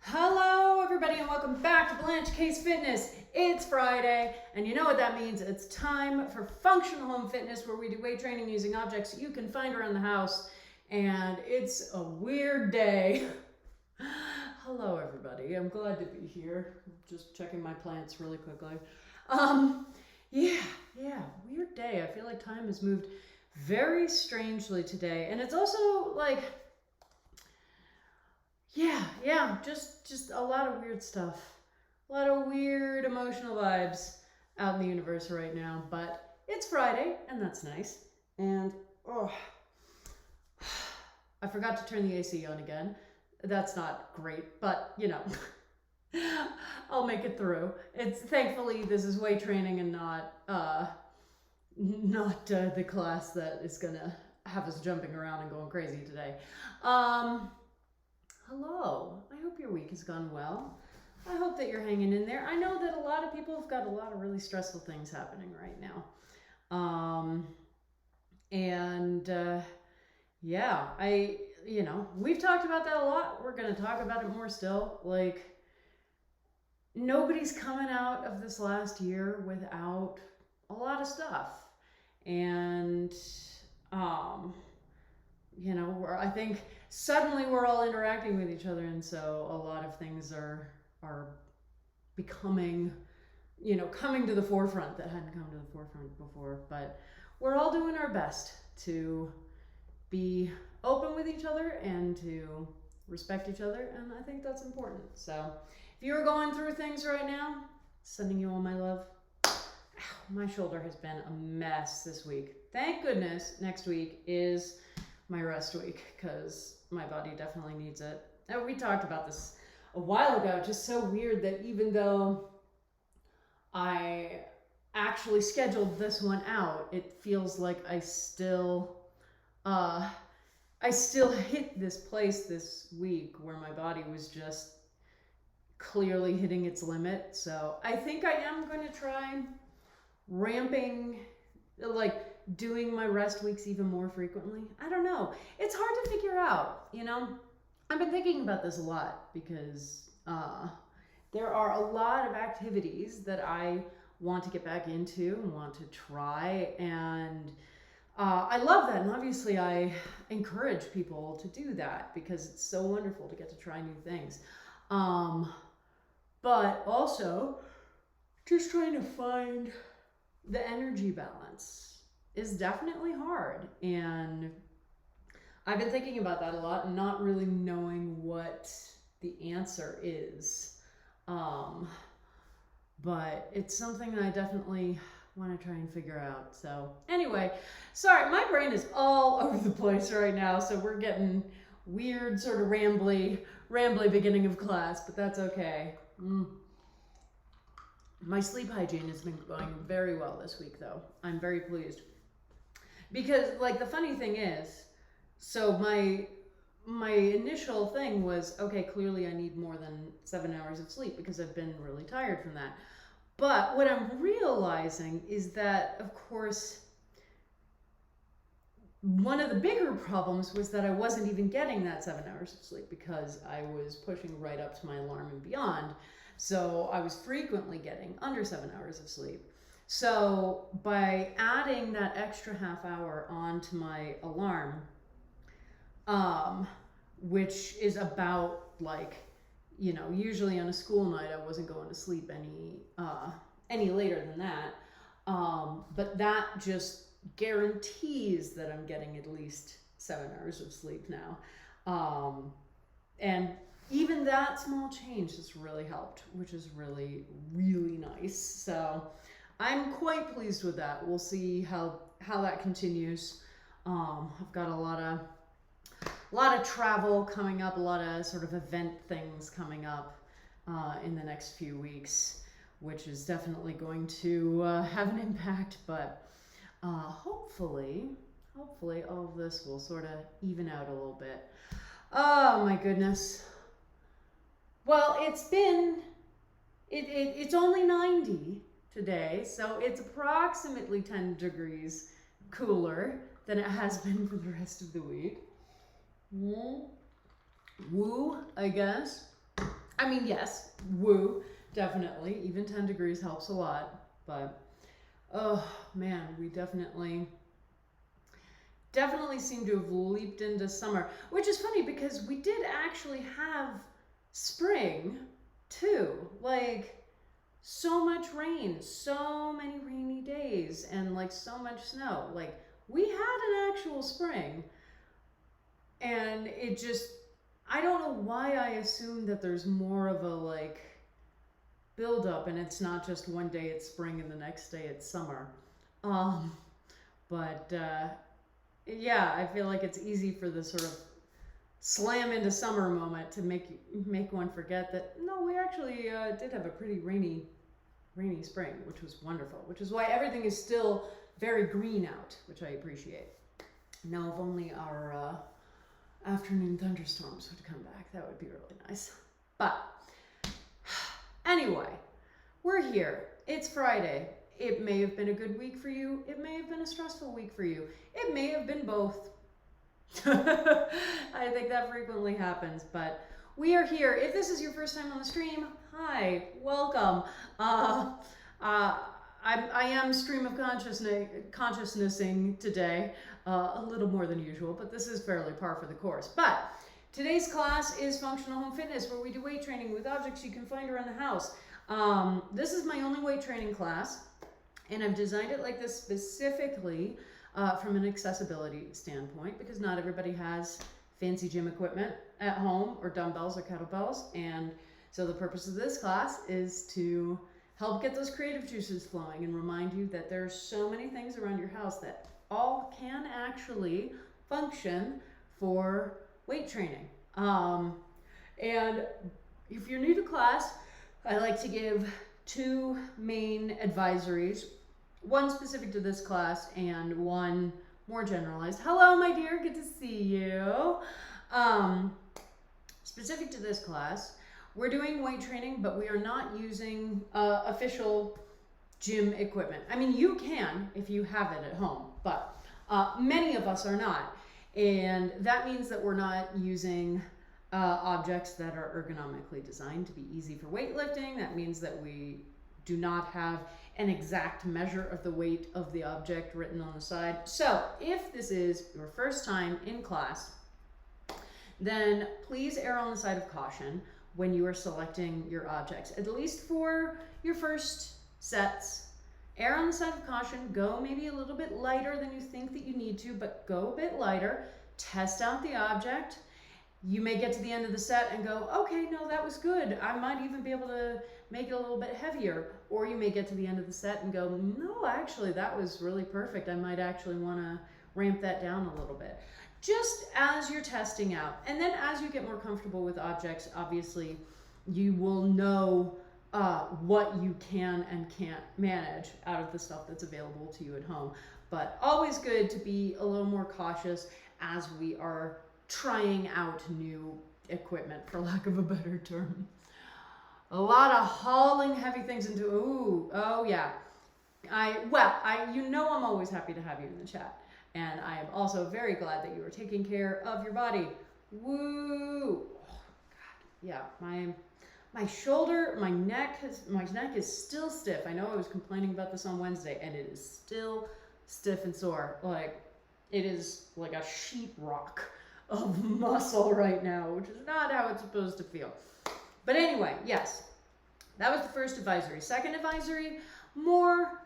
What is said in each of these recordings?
Hello everybody and welcome back to Blanche Case Fitness. It's Friday and you know what that means. It's time for functional home fitness where we do weight training using objects you can find around the house, and it's a weird day. Hello everybody, I'm glad to be here. Just checking my plants really quickly. Yeah, weird day. I feel like time has moved very strangely today, and it's also like just a lot of weird stuff. A lot of weird emotional vibes out in the universe right now, but it's Friday and that's nice. And I forgot to turn the AC on again. That's not great, but you know, I'll make it through. It's thankfully this is weight training and not the class that is gonna have us jumping around and going crazy today. Hello, I hope your week has gone well. I hope that you're hanging in there. I know that a lot of people have got a lot of really stressful things happening right now. We've talked about that a lot. We're going to talk about it more still. Like, nobody's coming out of this last year without a lot of stuff. And, I think suddenly we're all interacting with each other, and so a lot of things are becoming, coming to the forefront that hadn't come to the forefront before. But we're all doing our best to be open with each other and to respect each other, and I think that's important. So if you're going through things right now, sending you all my love. My shoulder has been a mess this week. Thank goodness next week is my rest week, because my body definitely needs it. And we talked about this a while ago. Just so weird that even though I actually scheduled this one out, it feels like I still hit this place this week where my body was just clearly hitting its limit. So I think I am going to try ramping, doing my rest weeks even more frequently. I don't know. It's hard to figure out, I've been thinking about this a lot because there are a lot of activities that I want to get back into and want to try, and I love that, and obviously I encourage people to do that because it's so wonderful to get to try new things. But also just trying to find the energy balance is definitely hard, and I've been thinking about that a lot and not really knowing what the answer is. But it's something that I definitely want to try and figure out. So anyway, sorry, my brain is all over the place right now, so we're getting weird, sort of rambly beginning of class, but that's okay. My sleep hygiene has been going very well this week, though. I'm very pleased. Because, the funny thing is, so my initial thing was, okay, clearly I need more than 7 hours of sleep because I've been really tired from that. But what I'm realizing is that, of course, one of the bigger problems was that I wasn't even getting that 7 hours of sleep because I was pushing right up to my alarm and beyond. So I was frequently getting under 7 hours of sleep. So by adding that extra half hour onto my alarm, which is about usually on a school night, I wasn't going to sleep any later than that. But that just guarantees that I'm getting at least 7 hours of sleep now. And even that small change has really helped, which is really, really nice. So I'm quite pleased with that. We'll see how that continues. I've got a lot of travel coming up, a lot of sort of event things coming up in the next few weeks, which is definitely going to have an impact. But hopefully all of this will sort of even out a little bit. Oh my goodness. Well, it's only 90 today, so it's approximately 10 degrees cooler than it has been for the rest of the week. Woo, I guess. I mean, yes, woo, definitely. Even 10 degrees helps a lot. But, oh man, we definitely seem to have leaped into summer, which is funny because we did actually have spring too. Like, so much rain, so many rainy days, and like so much snow. Like, we had an actual spring, and it just, I don't know why I assume that there's more of a like build up and it's not just one day it's spring and the next day it's summer. Um, but yeah, I feel like it's easy for the sort of slam into summer moment to make one forget that no, we actually did have a pretty rainy spring, which was wonderful, which is why everything is still very green out, which I appreciate. Now, if only our afternoon thunderstorms would come back, that would be really nice. But anyway, we're here. It's Friday. It may have been a good week for you. It may have been a stressful week for you. It may have been both. I think that frequently happens, but we are here. If this is your first time on the stream, hi, welcome. I am stream of consciousnessing today, a little more than usual, but this is fairly par for the course. But today's class is functional home fitness, where we do weight training with objects you can find around the house. This is my only weight training class, and I've designed it like this specifically from an accessibility standpoint, because not everybody has fancy gym equipment at home or dumbbells or kettlebells. And so the purpose of this class is to help get those creative juices flowing and remind you that there's so many things around your house that all can actually function for weight training. And if you're new to class, I like to give two main advisories, one specific to this class and one more generalized. Hello, my dear, good to see you. Specific to this class, we're doing weight training, but we are not using official gym equipment. I mean, you can if you have it at home, but many of us are not. And that means that we're not using objects that are ergonomically designed to be easy for weightlifting. That means that we do not have an exact measure of the weight of the object written on the side. So if this is your first time in class, then please err on the side of caution when you are selecting your objects, at least for your first sets. Err on the side of caution, go maybe a little bit lighter than you think that you need to, but go a bit lighter, test out the object. You may get to the end of the set and go, okay, no, that was good. I might even be able to make it a little bit heavier. Or you may get to the end of the set and go, no, actually, that was really perfect. I might actually want to ramp that down a little bit. Just as you're testing out. And then as you get more comfortable with objects, obviously, you will know what you can and can't manage out of the stuff that's available to you at home. But always good to be a little more cautious as we are trying out new equipment, for lack of a better term. A lot of hauling heavy things into, oh yeah. You know I'm always happy to have you in the chat. And I am also very glad that you are taking care of your body. Woo! Oh, God. Yeah, my shoulder, my neck is still stiff. I know I was complaining about this on Wednesday, and it is still stiff and sore. Like, it is like a sheetrock of muscle right now, which is not how it's supposed to feel. But anyway, yes, that was the first advisory. Second advisory, more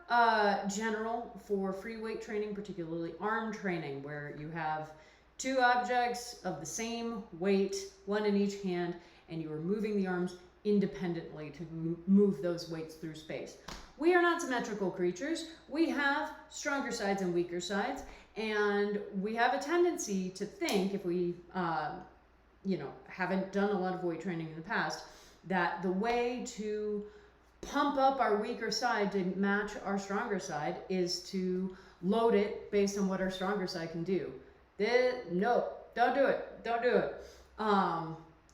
general for free weight training, particularly arm training, where you have two objects of the same weight, one in each hand, and you are moving the arms independently to move those weights through space. We are not symmetrical creatures. We have stronger sides and weaker sides, and we have a tendency to think, if we haven't done a lot of weight training in the past, that the way to pump up our weaker side to match our stronger side is to load it based on what our stronger side can do. No, don't do it.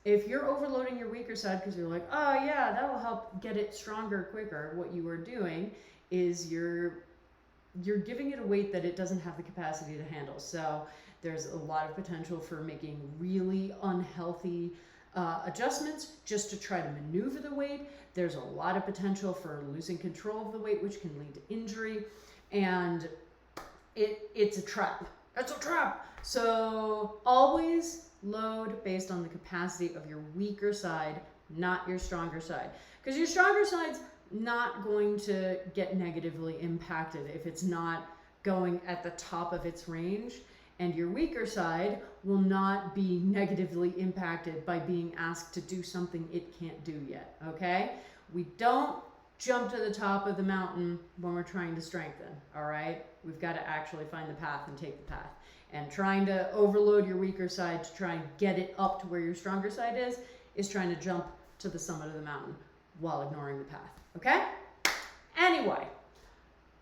If you're overloading your weaker side because you're like, oh yeah, that'll help get it stronger quicker, what you are doing is you're giving it a weight that it doesn't have the capacity to handle. So there's a lot of potential for making really unhealthy adjustments just to try to maneuver the weight. There's a lot of potential for losing control of the weight, which can lead to injury. And it's a trap. It's a trap. So always load based on the capacity of your weaker side, not your stronger side. Because your stronger side's not going to get negatively impacted if it's not going at the top of its range. And your weaker side will not be negatively impacted by being asked to do something it can't do yet, okay? We don't jump to the top of the mountain when we're trying to strengthen, all right? We've got to actually find the path and take the path. And trying to overload your weaker side to try and get it up to where your stronger side is trying to jump to the summit of the mountain while ignoring the path, okay? Anyway,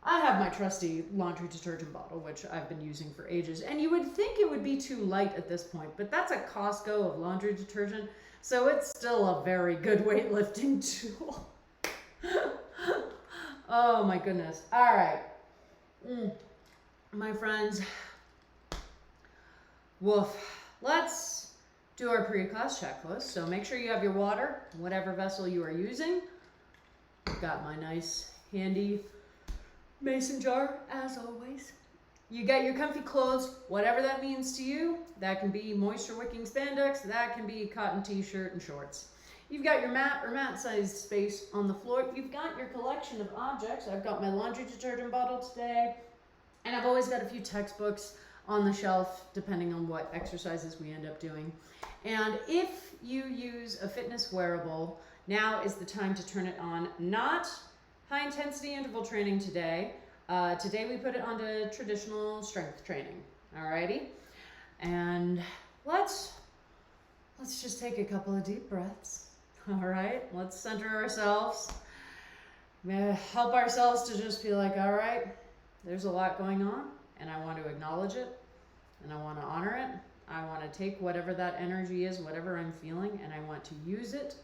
I have my trusty laundry detergent bottle, which I've been using for ages, and you would think it would be too light at this point, but that's a Costco of laundry detergent, so it's still a very good weightlifting tool. Oh my goodness. All right. My friends, woof. Let's do our pre-class checklist. So make sure you have your water, whatever vessel you are using. I've got my nice handy mason jar, as always. You got your comfy clothes, whatever that means to you. That can be moisture-wicking spandex. That can be cotton t-shirt and shorts. You've got your mat or mat-sized space on the floor. You've got your collection of objects. I've got my laundry detergent bottle today. And I've always got a few textbooks on the shelf, depending on what exercises we end up doing. And if you use a fitness wearable, now is the time to turn it on. Not high-intensity interval training today. Today we put it onto traditional strength training. Alrighty? And let's just take a couple of deep breaths. All right, let's center ourselves. Help ourselves to just be like, all right, there's a lot going on, and I want to acknowledge it, and I want to honor it. I want to take whatever that energy is, whatever I'm feeling, and I want to use it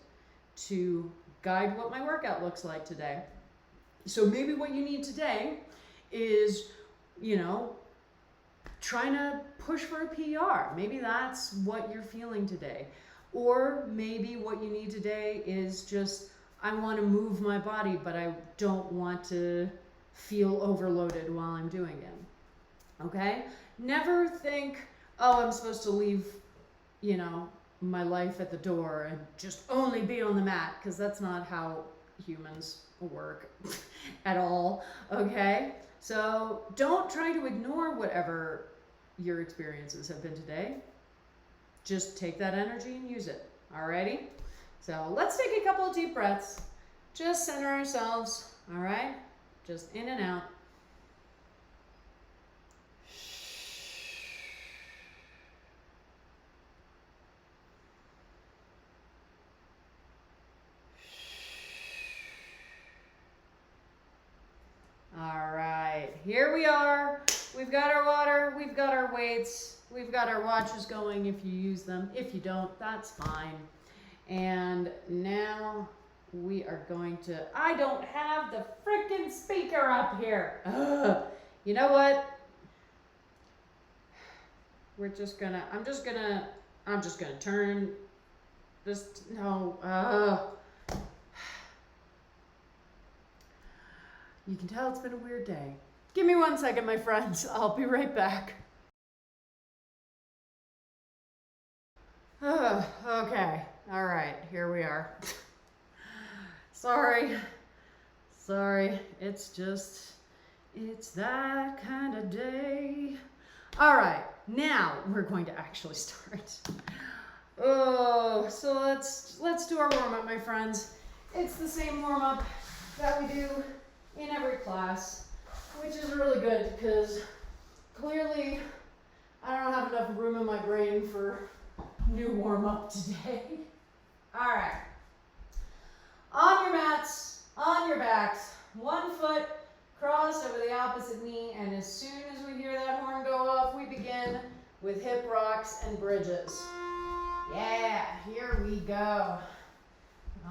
to guide what my workout looks like today. So maybe what you need today is, trying to push for a PR. Maybe that's what you're feeling today. Or maybe what you need today is just, I want to move my body, but I don't want to feel overloaded while I'm doing it. Okay? Never think, oh, I'm supposed to leave, my life at the door and just only be on the mat, because that's not how humans work at all. Okay? So don't try to ignore whatever your experiences have been today. Just take that energy and use it. Alrighty? So let's take a couple of deep breaths. Just center ourselves. Alright? Just in and out. Alright, here we are. We've got our water, we've got our weights, we've got our watches going if you use them. If you don't, that's fine. And now we are going to, I don't have the freaking speaker up here. Ugh. You know what? I'm just gonna turn this, no, You can tell it's been a weird day. Give me 1 second, my friends. I'll be right back. Okay. All right. Here we are. Sorry. It's that kind of day. All right. Now we're going to actually start. Oh, so let's do our warm-up, my friends. It's the same warm-up that we do in every class, which is really good because clearly I don't have enough room in my brain for new warm-up today. All right. On your mats, on your backs, 1 foot crossed over the opposite knee, and as soon as we hear that horn go off, we begin with hip rocks and bridges. Yeah, here we go.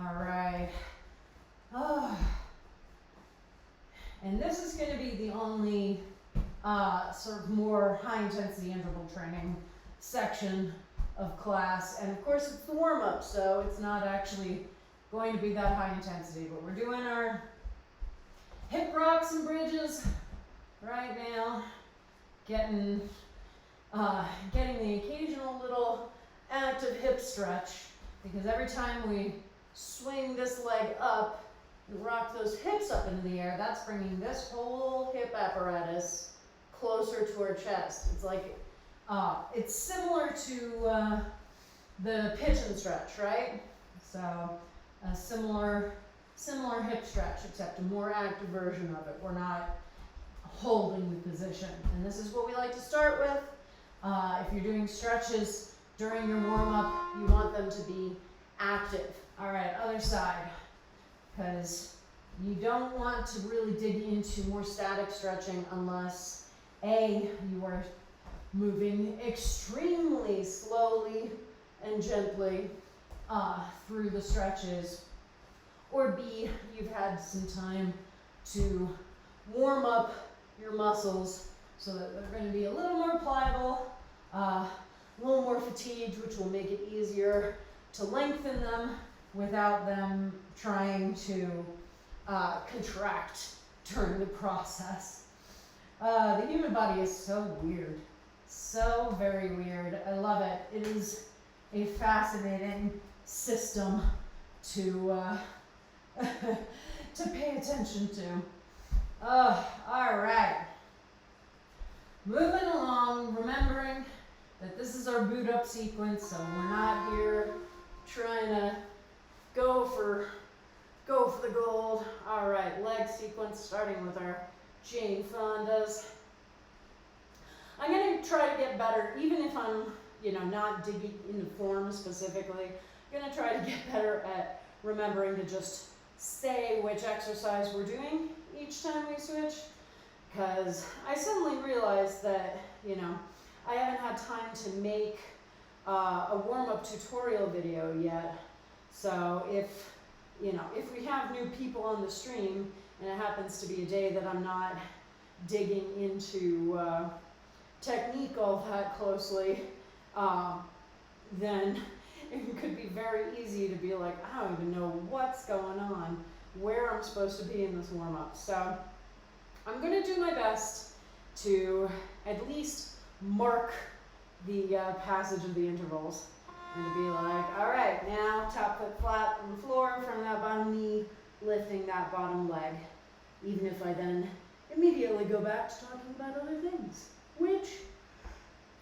All right. Oh. And this is going to be the only sort of more high-intensity interval training section of class. And of course it's the warm-up, so it's not actually going to be that high intensity, but we're doing our hip rocks and bridges right now, getting the occasional little active hip stretch, because every time we swing this leg up and rock those hips up into the air, that's bringing this whole hip apparatus closer to our chest. It's like, it's similar to the pigeon stretch, right? So a similar hip stretch, except a more active version of it. We're not holding the position. And this is what we like to start with. If you're doing stretches during your warm-up, you want them to be active. All right, other side, because you don't want to really dig into more static stretching unless A, you are moving extremely slowly and gently through the stretches, or B, you've had some time to warm up your muscles so that they're going to be a little more pliable, a little more fatigued, which will make it easier to lengthen them without them trying to contract during the process. The human body is so weird, so very weird. I love it. It is a fascinating system to to pay attention to. All right. Moving along, remembering that this is our boot up sequence, so we're not here trying to go for the gold. All right, leg sequence starting with our Jane Fondas. I'm gonna try to get better, even if I'm, not digging into form specifically. I'm gonna try to get better at remembering to just say which exercise we're doing each time we switch, because I suddenly realized that, I haven't had time to make a warm-up tutorial video yet. So if we have new people on the stream and it happens to be a day that I'm not digging into technique all that closely, then it could be very easy to be like, I don't even know what's going on, where I'm supposed to be in this warm-up. So I'm going to do my best to at least mark the passage of the intervals, and to be like, all right, now top foot flat on the floor in front of that bottom knee, lifting that bottom leg, even if I then immediately go back to talking about other things, which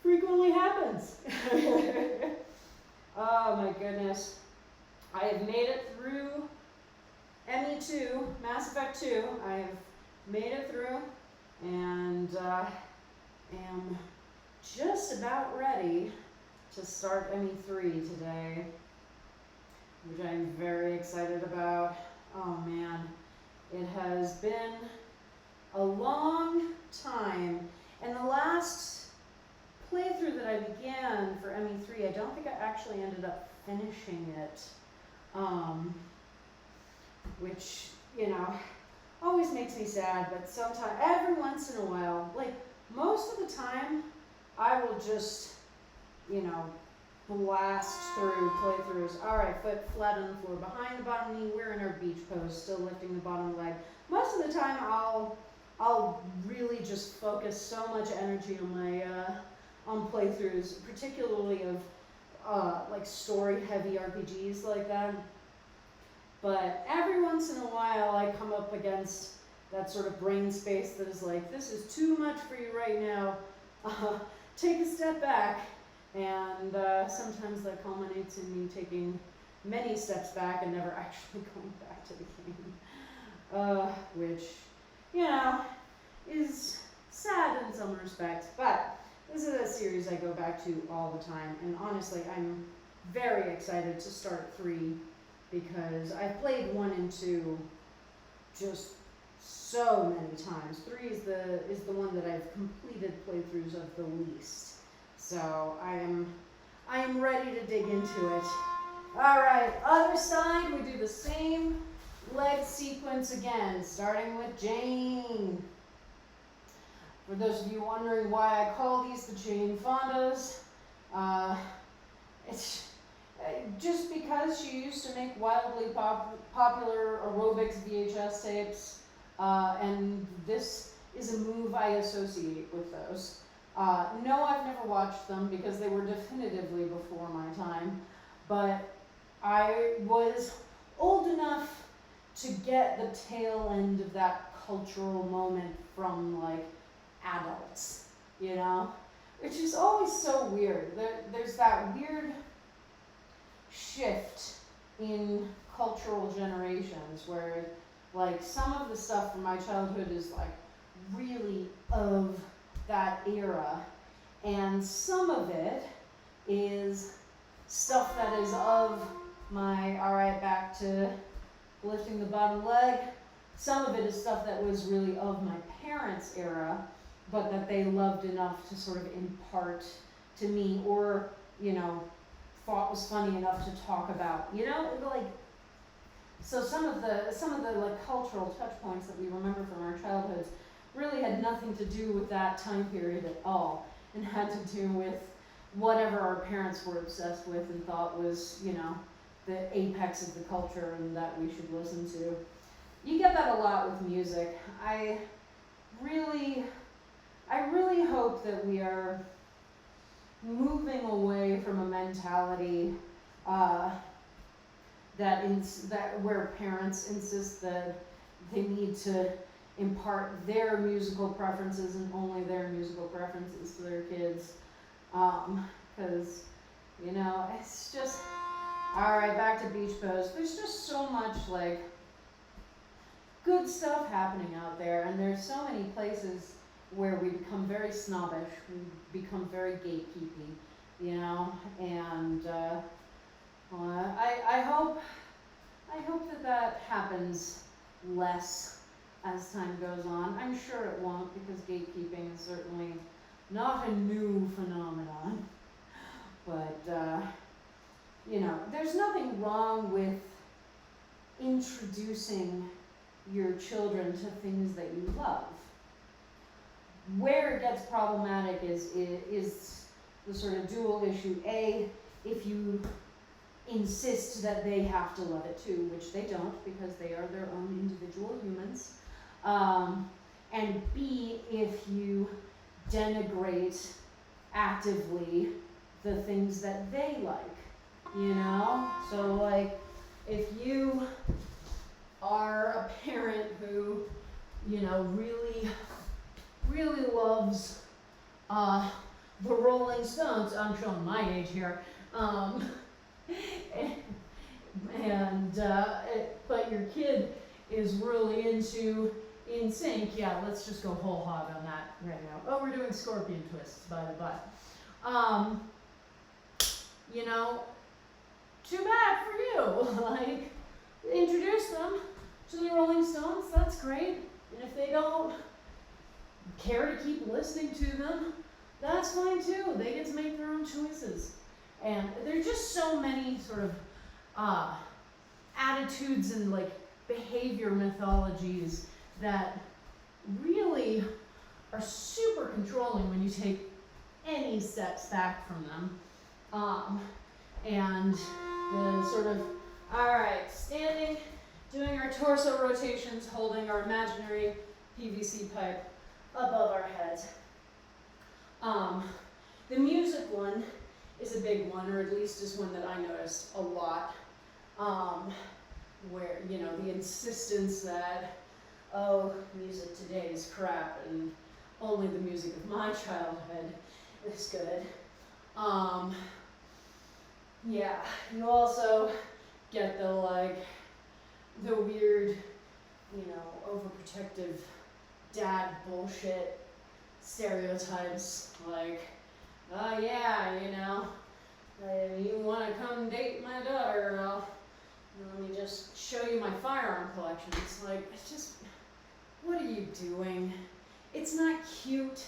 frequently happens. Oh my goodness. I have made it through ME2, Mass Effect 2. I have made it through, and am just about ready to start ME3 today, which I'm very excited about. Oh man, it has been a long time, and the last playthrough that I began for ME3, I don't think I actually ended up finishing it, which, always makes me sad, but sometimes, every once in a while, like most of the time, I will just, blast through playthroughs. All right, foot flat on the floor, behind the bottom knee, we're in our beach pose, still lifting the bottom leg. Most of the time, I'll really just focus so much energy on my, on playthroughs, particularly of, like story-heavy RPGs like that. But every once in a while, I come up against that sort of brain space that is like, this is too much for you right now. Take a step back. And sometimes that culminates in me taking many steps back and never actually going back to the game. Which, is sad in some respects. But this is a series I go back to all the time. And honestly, I'm very excited to start 3. Because I've played 1 and 2 just so many times. 3 is the one that I've completed playthroughs of the least. So I am ready to dig into it. All right, other side, we do the same leg sequence again, starting with Jane. For those of you wondering why I call these the Jane Fondas, it's just because she used to make wildly popular aerobics VHS tapes, and this is a move I associate with those. No, I've never watched them because they were definitively before my time, but I was old enough to get the tail end of that cultural moment from like adults, you know? Which is always so weird. There's that weird shift in cultural generations where like some of the stuff from my childhood is like really of that era, and some of it is stuff that is of my, alright, back to lifting the bottom leg. Some of it is stuff that was really of my parents' era, but that they loved enough to sort of impart to me, or, you know, thought was funny enough to talk about, you know, like, so some of the like cultural touch points that we remember from our childhoods really had nothing to do with that time period at all, and had to do with whatever our parents were obsessed with and thought was, you know, the apex of the culture and that we should listen to. You get that a lot with music. I really hope that we are moving away from a mentality that where parents insist that they need to impart their musical preferences and only their musical preferences to their kids, because you know, it's just, alright, back to beach pose. There's just so much like good stuff happening out there, and there's so many places where we become very snobbish, we become very gatekeepy, you know, and I hope that happens less as time goes on. I'm sure it won't, because gatekeeping is certainly not a new phenomenon, but you know, there's nothing wrong with introducing your children to things that you love. Where it gets problematic is the sort of dual issue. A, if you insist that they have to love it too, which they don't, because they are their own individual humans. And B, if you denigrate actively the things that they like, you know? So like, if you are a parent who, you know, really loves the Rolling Stones, I'm showing my age here, but your kid is really into NSYNC, yeah, let's just go whole hog on that right now. Oh, we're doing scorpion twists, by the by. You know, too bad for you. Like, introduce them to the Rolling Stones, that's great. And if they don't care to keep listening to them, that's fine too. They get to make their own choices. And there's just so many sort of attitudes and like behavior mythologies that really are super controlling when you take any steps back from them. And the sort of, alright, standing, doing our torso rotations, holding our imaginary PVC pipe above our heads. The music one is a big one, or at least is one that I noticed a lot, where, you know, the insistence that, oh, music today is crap and only the music of my childhood is good. Yeah, you also get the like, the weird, you know, overprotective dad bullshit stereotypes, like, oh yeah, you know, you want to come date my daughter, let me just show you my firearm collection. It's like, it's just, what are you doing? It's not cute,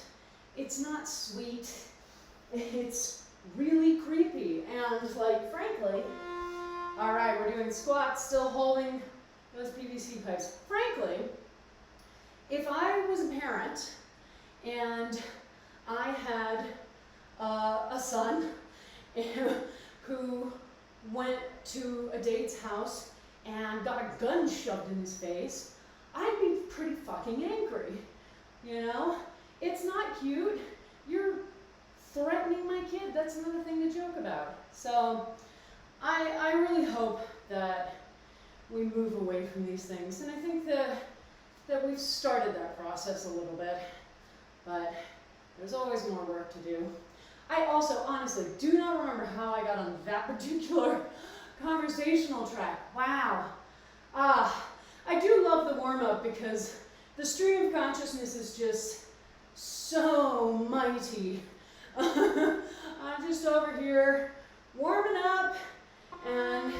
it's not sweet, it's really creepy, and like, frankly, alright, we're doing squats, still holding those PVC pipes. Frankly, if I was a parent and I had a son who went to a date's house and got a gun shoved in his face, I'd be pretty fucking angry, you know? It's not cute. You're threatening my kid. That's another thing to joke about. So I really hope that we move away from these things. And I think that we've started that process a little bit, but there's always more work to do. I also honestly do not remember how I got on that particular conversational track. Wow. I do love the warm-up because the stream of consciousness is just so mighty. I'm just over here warming up and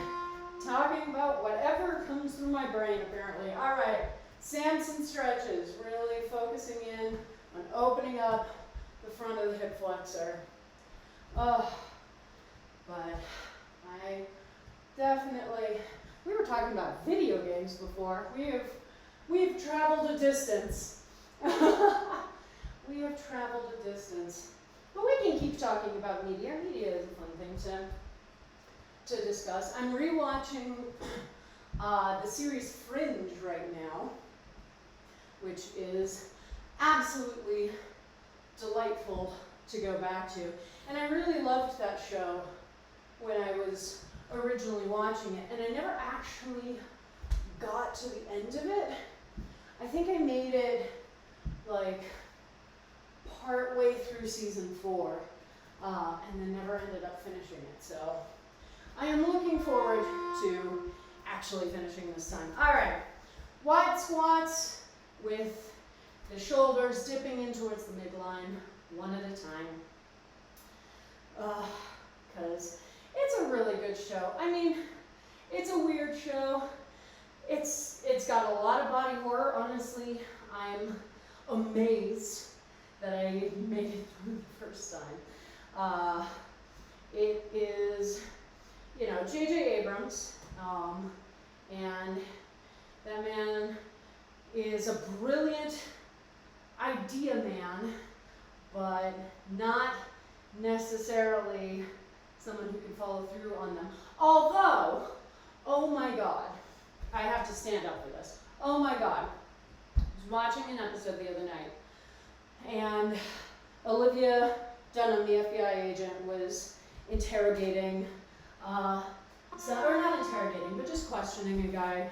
talking about whatever comes through my brain, apparently. All right, Samson stretches, really focusing in on opening up the front of the hip flexor. Oh, but I definitely, we were talking about video games before. We've traveled a distance. We have traveled a distance. But we can keep talking about media. Media is a fun thing to discuss. I'm rewatching the series Fringe right now, which is absolutely delightful to go back to. And I really loved that show when I was originally watching it, and I never actually got to the end of it. I think I made it like part way through season 4, and then never ended up finishing it. So I am looking forward to actually finishing this time. All right, wide squats with the shoulders dipping in towards the midline, one at a time. Because it's a really good show. I mean, it's a weird show. It's got a lot of body horror. Honestly, I'm amazed that I made it through the first time. It is, you know, J.J. Abrams, and that man is a brilliant idea man, but not necessarily someone who can follow through on them. Although, oh my God, I have to stand up for this. Oh my God, I was watching an episode the other night, and Olivia Dunham, the FBI agent, was interrogating, or not interrogating, but just questioning a guy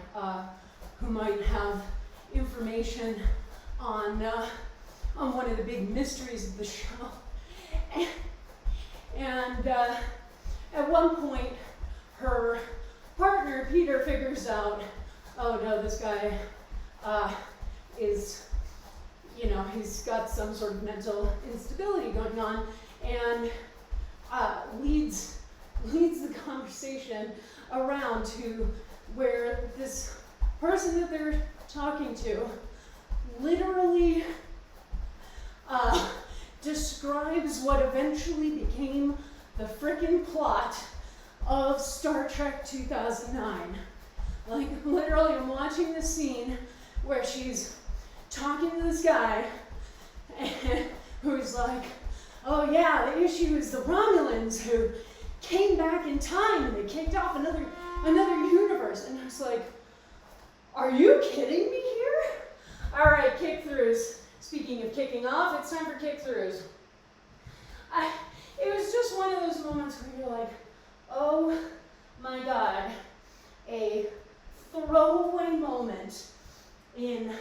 who might have information on one of the big mysteries of the show. And at one point, her partner, Peter, figures out, oh no, this guy is, you know, he's got some sort of mental instability going on, and leads the conversation around to where this person that they're talking to literally describes what eventually became the frickin' plot of Star Trek 2009. Like, literally, I'm watching this scene where she's talking to this guy who's like, oh yeah, the issue is the Romulans who came back in time and they kicked off another universe. And I was like, are you kidding me here? All right, kick-throughs. Speaking of kicking off, it's time for kick-throughs. It was just one of those moments where you're like, oh my God, a throwaway moment in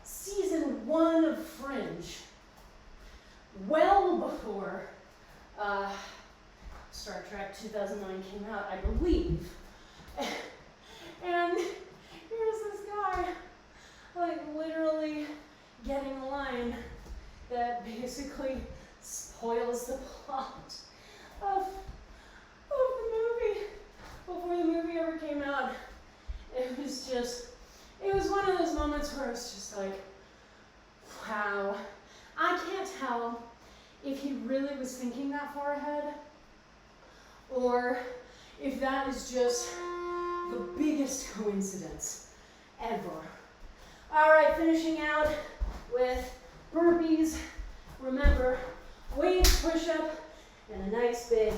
season 1 of Fringe, well before Star Trek 2009 came out, I believe. And here's this guy, like, literally getting a line that basically spoils the plot of the movie before the movie ever came out. It was one of those moments where I was just like, wow. I can't tell if he really was thinking that far ahead, or if that is just the biggest coincidence ever. All right, finishing out with burpees. Remember, weights, push-up, and a nice big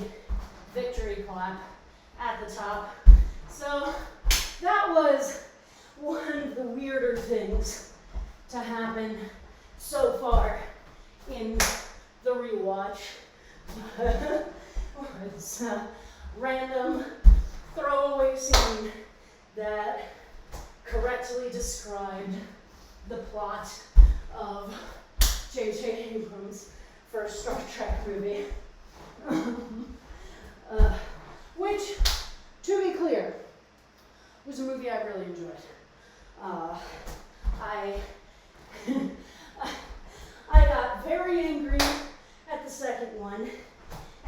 victory clap at the top. So that was one of the weirder things to happen so far in the rewatch. It's a random throwaway scene that correctly described the plot of J.J. Abrams' first Star Trek movie. Which, to be clear, was a movie I really enjoyed. I got very angry at the second one,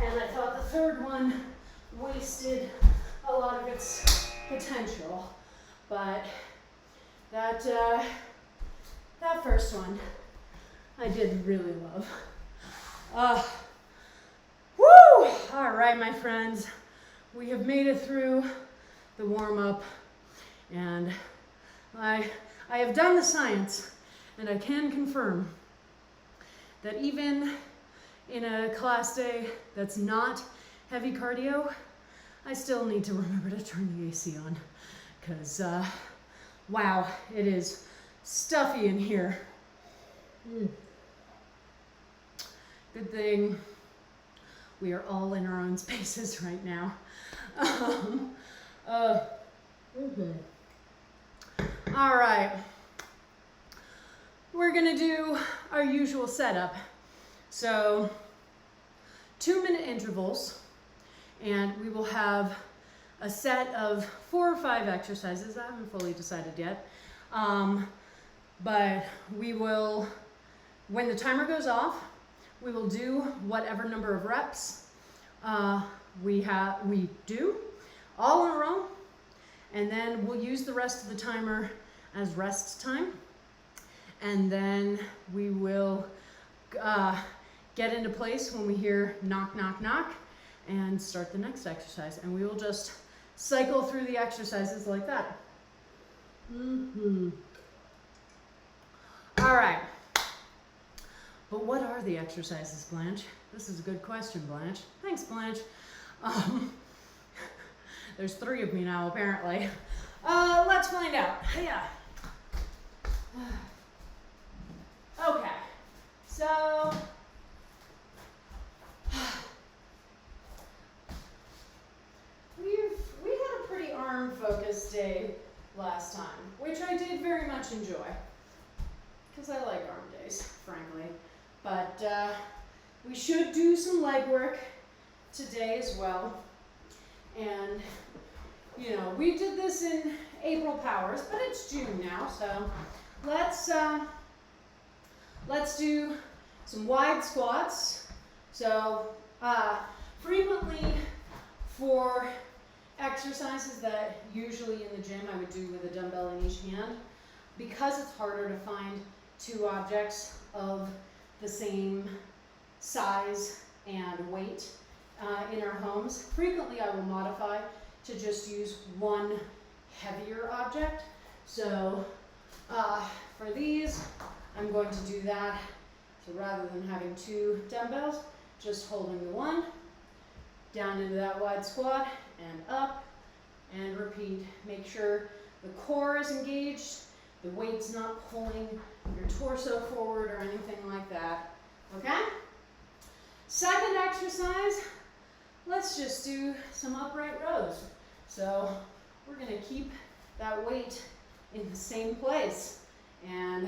and I thought the third one wasted a lot of its potential. But that first one I did really love. Woo! All right, my friends, we have made it through the warm-up, and I have done the science, and I can confirm that even in a class day that's not heavy cardio, I still need to remember to turn the AC on, because wow, it is stuffy in here. Good thing we are all in our own spaces right now. All right, we're gonna do our usual setup. So 2-minute intervals, and we will have a set of 4 or 5 exercises. I haven't fully decided yet. But we will, when the timer goes off, we will do whatever number of reps we do, all in a row, and then we'll use the rest of the timer as rest time, and then we will get into place when we hear knock, knock, knock, and start the next exercise, and we will just cycle through the exercises like that. All right. But what are the exercises, Blanche? This is a good question, Blanche. Thanks, Blanche. There's 3 of me now, apparently. Let's find out. Yeah. Okay. So we had a pretty arm-focused day last time, which I did very much enjoy, because I like arm days, frankly. But we should do some leg work today as well. And, you know, we did this in April Powers, but it's June now, so let's do some wide squats. So frequently for exercises that usually in the gym I would do with a dumbbell in each hand, because it's harder to find 2 objects of the same size and weight in our homes, frequently I will modify to just use one heavier object. So for these, I'm going to do that. So rather than having 2 dumbbells, just holding the one, down into that wide squat, and up, and repeat. Make sure the core is engaged, the weight's not pulling your torso forward or anything like that, okay? Second exercise, let's just do some upright rows. So we're gonna keep that weight in the same place, and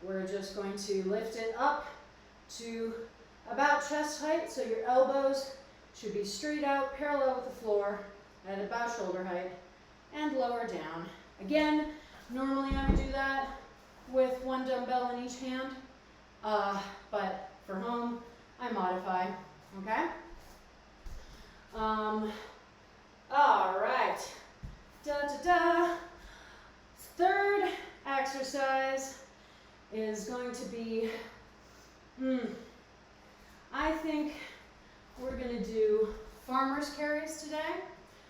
we're just going to lift it up to about chest height, so your elbows should be straight out, parallel with the floor, at about shoulder height, and lower down. Again, normally I would do that with 1 dumbbell in each hand, but for home, I modify, okay? All right, Third exercise is going to be, I think we're gonna do farmer's carries today.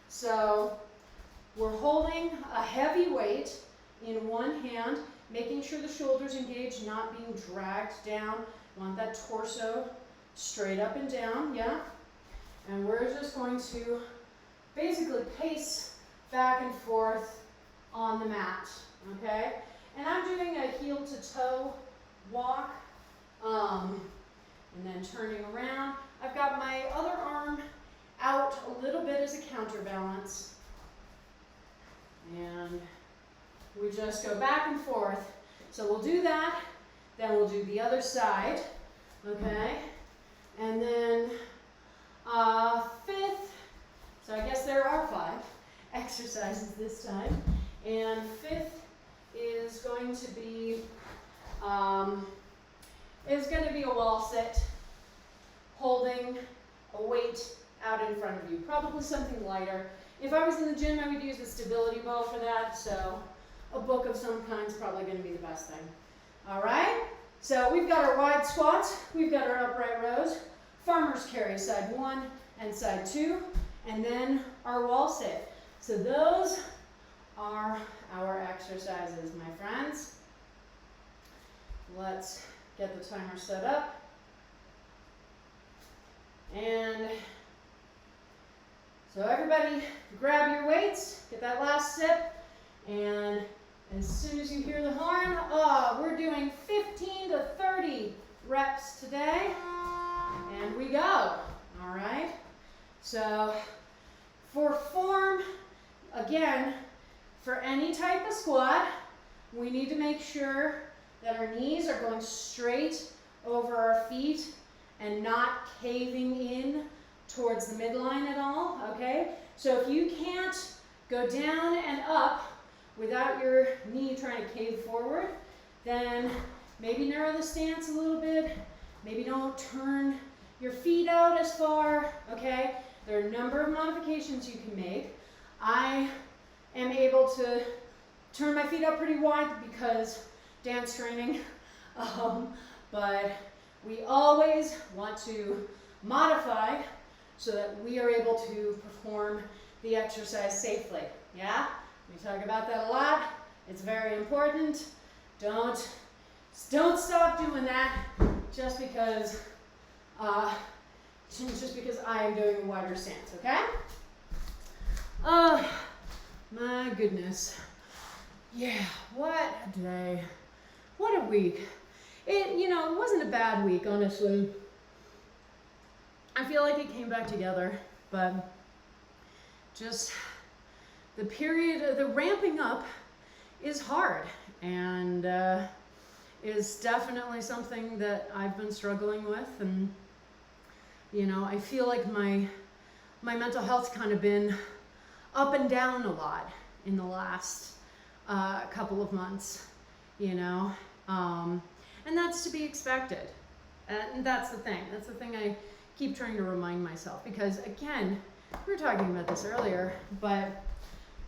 So we're holding a heavy weight in one hand, making sure the shoulders engaged, not being dragged down. Want that torso straight up and down, yeah? And we're just going to basically pace back and forth on the mat, okay? And I'm doing a heel to toe walk, and then turning around. I've got my other arm out a little bit as a counterbalance. And we just go back and forth. So we'll do that, then we'll do the other side, okay? And then fifth, so I guess there are 5 exercises this time. And fifth is going to be a wall sit, holding a weight out in front of you, probably something lighter. If I was in the gym, I would use a stability ball for that, so a book of some kind is probably going to be the best thing. All right, so we've got our wide squats, we've got our upright rows, farmer's carry side 1 and side 2, and then our wall sit. So those are our exercises, my friends. Let's get the timer set up. And so everybody grab your weights, get that last sip, and as soon as you hear the horn, we're doing 15 to 30 reps today, and we go. All right, so for form, again, for any type of squat, we need to make sure that our knees are going straight over our feet and not caving in towards the midline at all, okay? So if you can't go down and up without your knee trying to cave forward, then maybe narrow the stance a little bit. Maybe don't turn your feet out as far, okay? There are a number of modifications you can make. I am able to turn my feet up pretty wide because dance training, but we always want to modify so that we are able to perform the exercise safely, yeah? We talk about that a lot. It's very important. Don't stop doing that just because I am doing a wider stance, okay? Oh, my goodness. Yeah, what a day. What a week. It wasn't a bad week, honestly. I feel like it came back together, but just the ramping up is hard, and is definitely something that I've been struggling with, and I feel like my mental health's kind of been up and down a lot in the last couple of months, and that's to be expected. And that's the thing. That's the thing I keep trying to remind myself, because again, we were talking about this earlier, but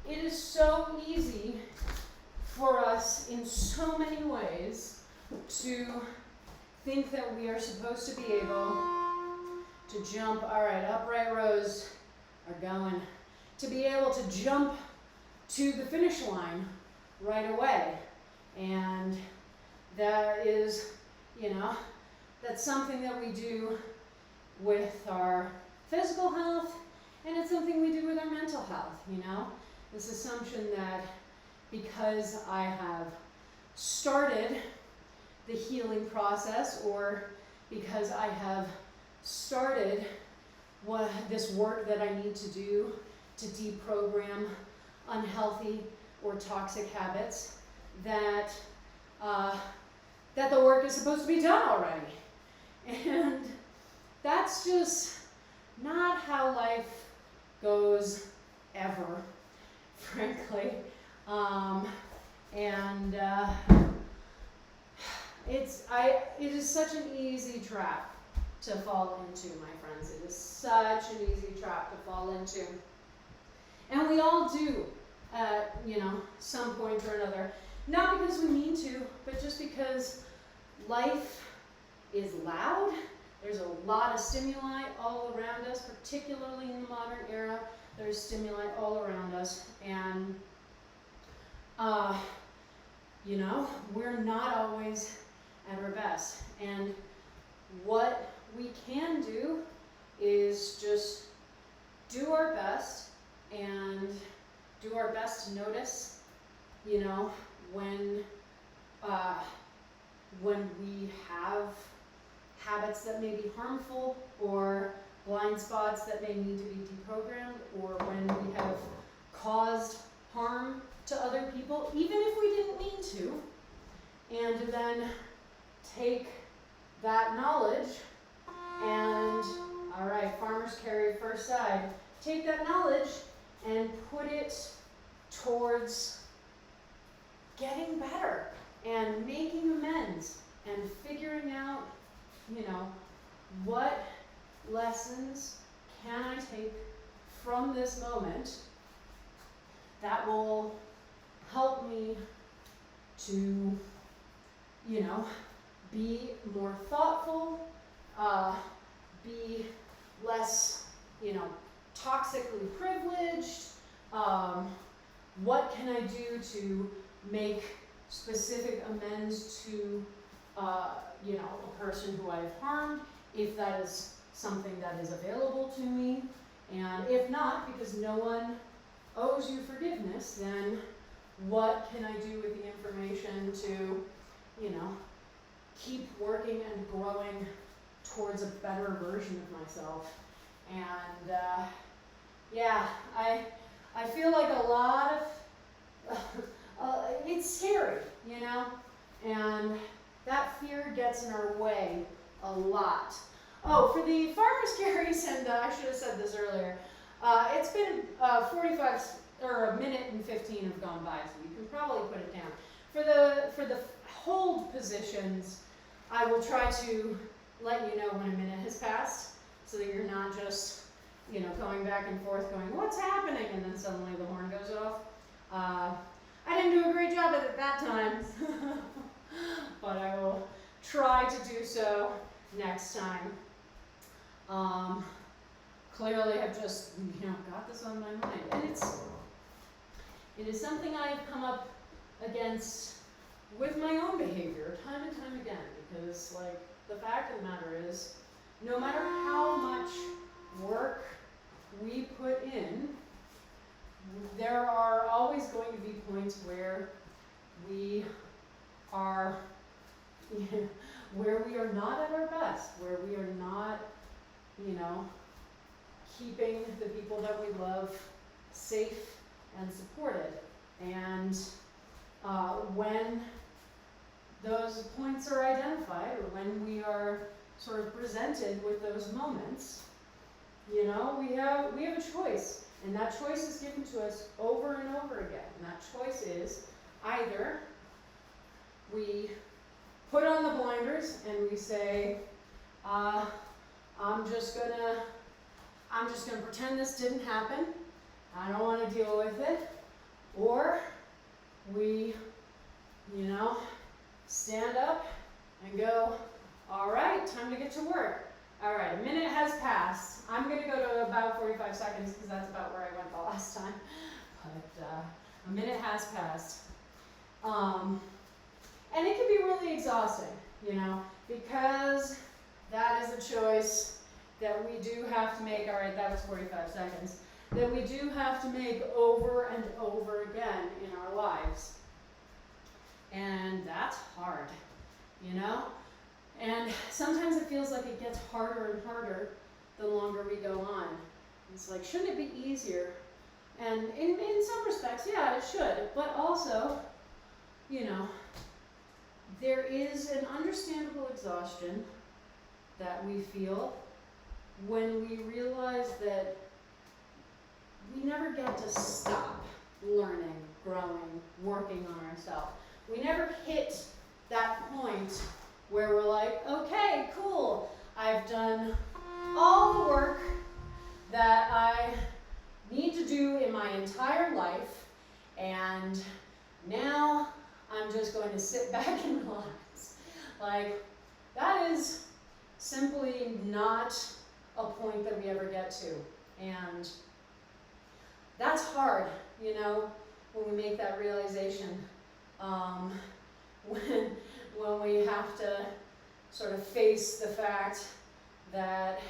it is so easy for us in so many ways to think that we are supposed to be able to jump. All right, upright rows are going. To be able to jump to the finish line right away. And that is, that's something that we do with our physical health, and it's something we do with our mental health, This assumption that because I have started the healing process, or because I have started this work that I need to do to deprogram unhealthy or toxic habits, that the work is supposed to be done already. And that's just not how life goes ever, frankly. It is such an easy trap to fall into, my friends. It is such an easy trap to fall into. And we all do at, some point or another. Not because we mean to, but just because life is loud. There's a lot of stimuli all around us, particularly in the modern era. There's stimuli all around us. And, we're not always at our best. And what we can do is just do our best to notice, you know, when we have habits that may be harmful, or blind spots that may need to be deprogrammed, or when we have caused harm to other people, even if we didn't mean to, and then take that knowledge and, all right, farmers carry first side, take that knowledge and put it towards getting better and making amends and figuring out, you know, what lessons can I take from this moment that will help me to, you know, be more thoughtful, be less, you know, toxically privileged. What can I do to make specific amends to, you know, a person who I've harmed, if that is something that is available to me, and if not, because no one owes you forgiveness, then what can I do with the information to, you know, keep working and growing towards a better version of myself. And yeah, I feel like a lot of it's scary, you know, and that fear gets in our way a lot. Oh, for the farmers carries, and I should have said this earlier, it's been 45 or a minute and 15 have gone by, so you can probably put it down. For the hold positions, I will try to let you know when a minute has passed, so that you're not just, you know, going back and forth going, what's happening? And then suddenly the horn goes off. I didn't do a great job at it that time, but I will try to do so next time. Clearly I've just, you know, got this on my mind, and it is something I've come up against with my own behavior time and time again, because, like, the fact of the matter is, no matter how much work we put in, there are always going to be points where we are, you know, where we are not at our best, where we are not, you know, keeping the people that we love safe and supported. And when those points are identified, or when we are sort of presented with those moments, you know, we have a choice, and that choice is given to us over and over again. And that choice is either we put on the blinders and we say, I'm just gonna pretend this didn't happen. I don't want to deal with it. Or we, you know, stand up and go, all right, time to get to work. All right, a minute has passed. I'm going to go to about 45 seconds because that's about where I went the last time. But a minute has passed. And it can be really exhausting, you know, because that is a choice that we do have to make. All right, that was 45 seconds. That we do have to make over and over again in our lives. And that's hard, you know? And sometimes it feels like it gets harder and harder the longer we go on. It's like, shouldn't it be easier? And in some respects, yeah, it should. But also, you know, there is an understandable exhaustion that we feel when we realize that we never get to stop learning, growing, working on ourselves. We never hit that point where we're like, okay, cool, I've done all the work that I need to do in my entire life, and now I'm just going to sit back and relax. Like, that is simply not a point that we ever get to. And that's hard, you know, when we make that realization. When we have to sort of face the fact that,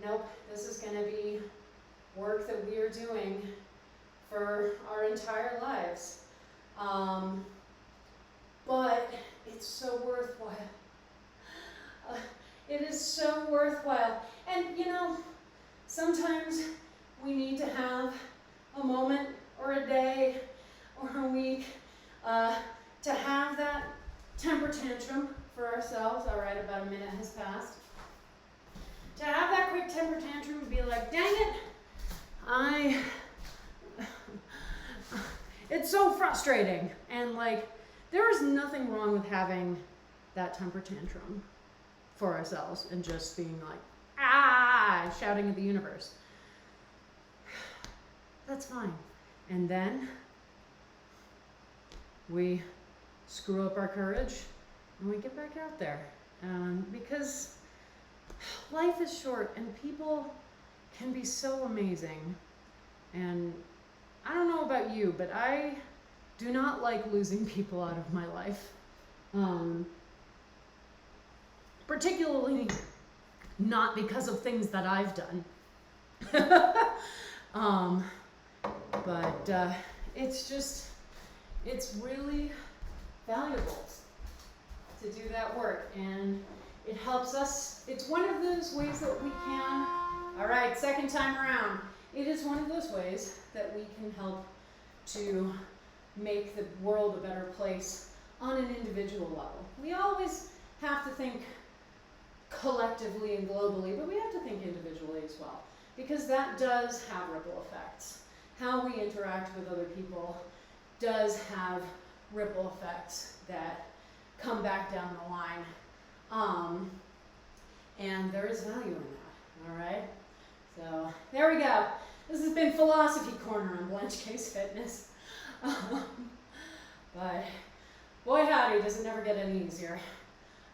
nope, this is going to be work that we are doing for our entire lives. But it's so worthwhile. It is so worthwhile. And you know, sometimes we need to have a moment or a day or a week to have that temper tantrum for ourselves. All right, about a minute has passed. To have that quick temper tantrum and be like, dang it, it's so frustrating. And like, there is nothing wrong with having that temper tantrum for ourselves and just being like, shouting at the universe. That's fine. And then we screw up our courage and we get back out there. Because life is short and people can be so amazing. And I don't know about you, but I do not like losing people out of my life. Particularly not because of things that I've done. But it's really valuable to do that work, and it helps us. It's one of those ways that we can, all right, second time around, it is one of those ways that we can help to make the world a better place on an individual level. We always have to think collectively and globally, but we have to think individually as well, because that does have ripple effects. How we interact with other people does have ripple effects that come back down the line. And there is value in that, all right? So there we go. This has been Philosophy Corner on Blanche Case Fitness. But boy howdy, does it never get any easier.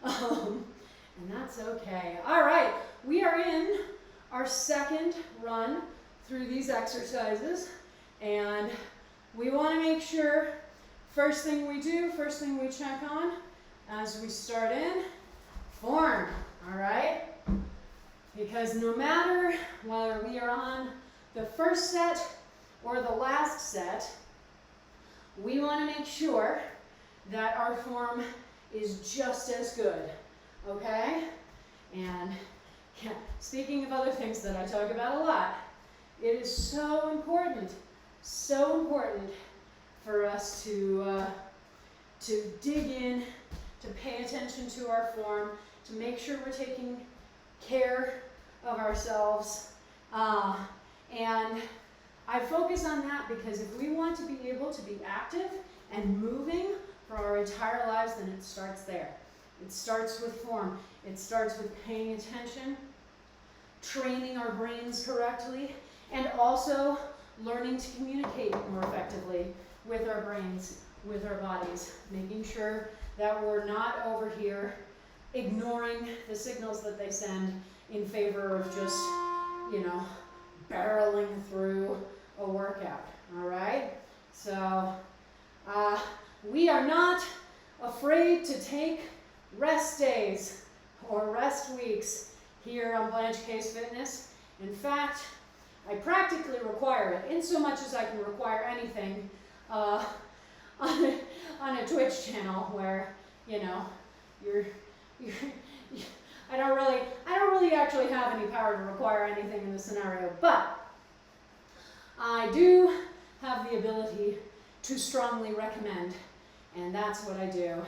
And that's okay. All right, we are in our second run through these exercises, and we want to make sure first thing we check on as we start in, form, all right? Because no matter whether we are on the first set or the last set, we want to make sure that our form is just as good, okay? And yeah, speaking of other things that I talk about a lot, it is so important for us to dig in, to pay attention to our form, to make sure we're taking care of ourselves. And I focus on that because if we want to be able to be active and moving for our entire lives, then it starts there. It starts with form. It starts with paying attention, training our brains correctly, and also learning to communicate more effectively with our brains, with our bodies, making sure that we're not over here ignoring the signals that they send in favor of just, barreling through a workout, all right? So we are not afraid to take rest days or rest weeks here on Blanche Case Fitness. In fact, I practically require it, in so much as I can require anything on a Twitch channel where, I don't really actually have any power to require anything in this scenario, but I do have the ability to strongly recommend, and that's what I do.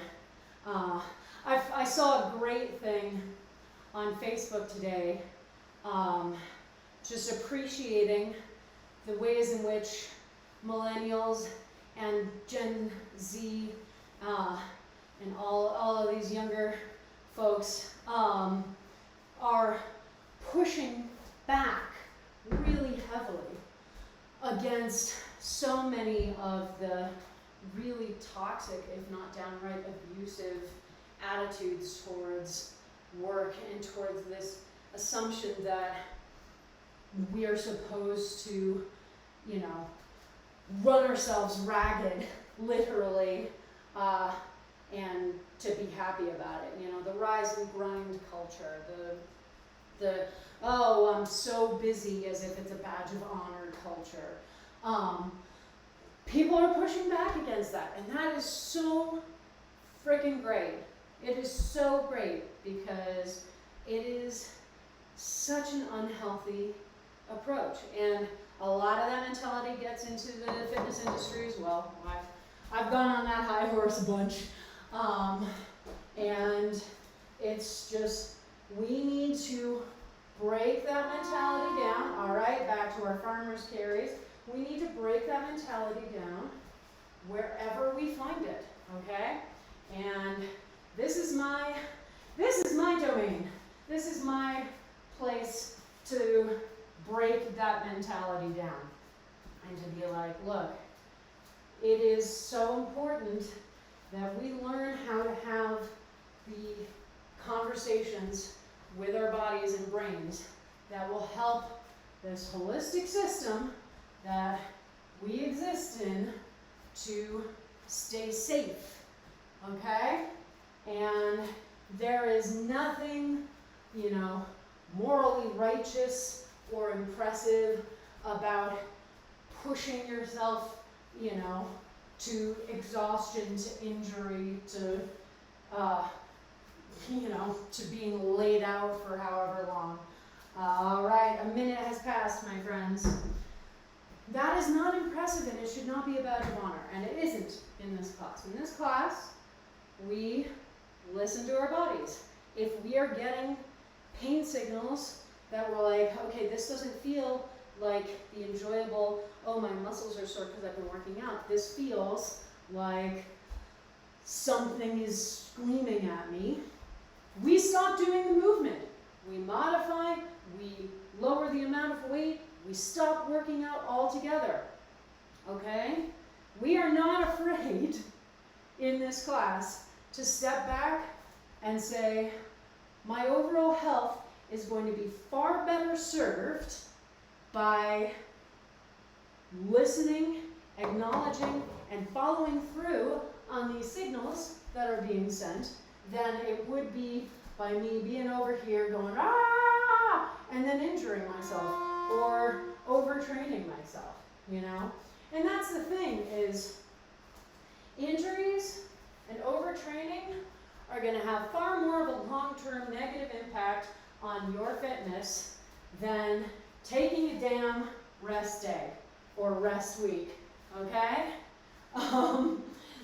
I saw a great thing on Facebook today, just appreciating the ways in which millennials and Gen Z and all of these younger folks are pushing back really heavily against so many of the really toxic, if not downright abusive, attitudes towards work and towards this assumption that we are supposed to, run ourselves ragged, literally, and to be happy about it. The rise and grind culture, the I'm so busy as if it's a badge of honor culture. people are pushing back against that, and that is so freaking great. It is so great because it is such an unhealthy approach, and a lot of that mentality gets into the fitness industry as well. I've gone on that high horse a bunch, and it's just, we need to break that mentality down. All right, back to our farmer's carries. We need to break that mentality down wherever we find it, okay? And this is my domain. This is my place to break that mentality down and to be like, look, it is so important that we learn how to have the conversations with our bodies and brains that will help this holistic system that we exist in to stay safe, okay? And there is nothing, morally righteous or impressive about pushing yourself, to exhaustion, to injury, to to being laid out for however long. All right, a minute has passed, my friends. That is not impressive, and it should not be a badge of honor, and it isn't in this class. In this class, we listen to our bodies. If we are getting pain signals that we're like, okay, this doesn't feel like the enjoyable, oh, my muscles are sore because I've been working out. This feels like something is screaming at me. We stop doing the movement. We modify, we lower the amount of weight, we stop working out altogether, okay? We are not afraid in this class to step back and say, my overall health is going to be far better served by listening, acknowledging, and following through on these signals that are being sent than it would be by me being over here going, ah, and then injuring myself or overtraining myself, And that's the thing is, injuries and overtraining are going to have far more of a long-term negative impact on your fitness than taking a damn rest day or rest week, okay?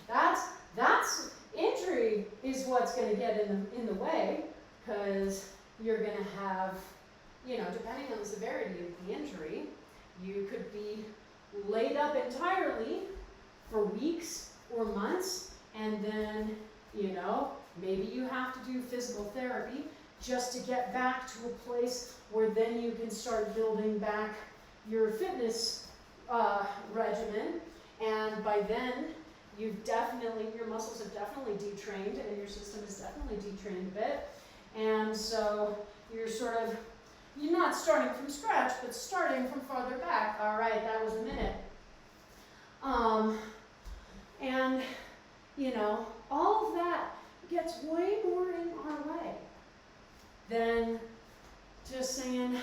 That's injury is what's going to get in the way, because you're going to have, depending on the severity of the injury, you could be laid up entirely for weeks or months, and then, maybe you have to do physical therapy just to get back to a place where then you can start building back your fitness regimen, and by then your muscles have definitely detrained, and your system is definitely detrained a bit, and so you're not starting from scratch, but starting from farther back. All right, that was a minute. And all of that gets way more in our way than just saying,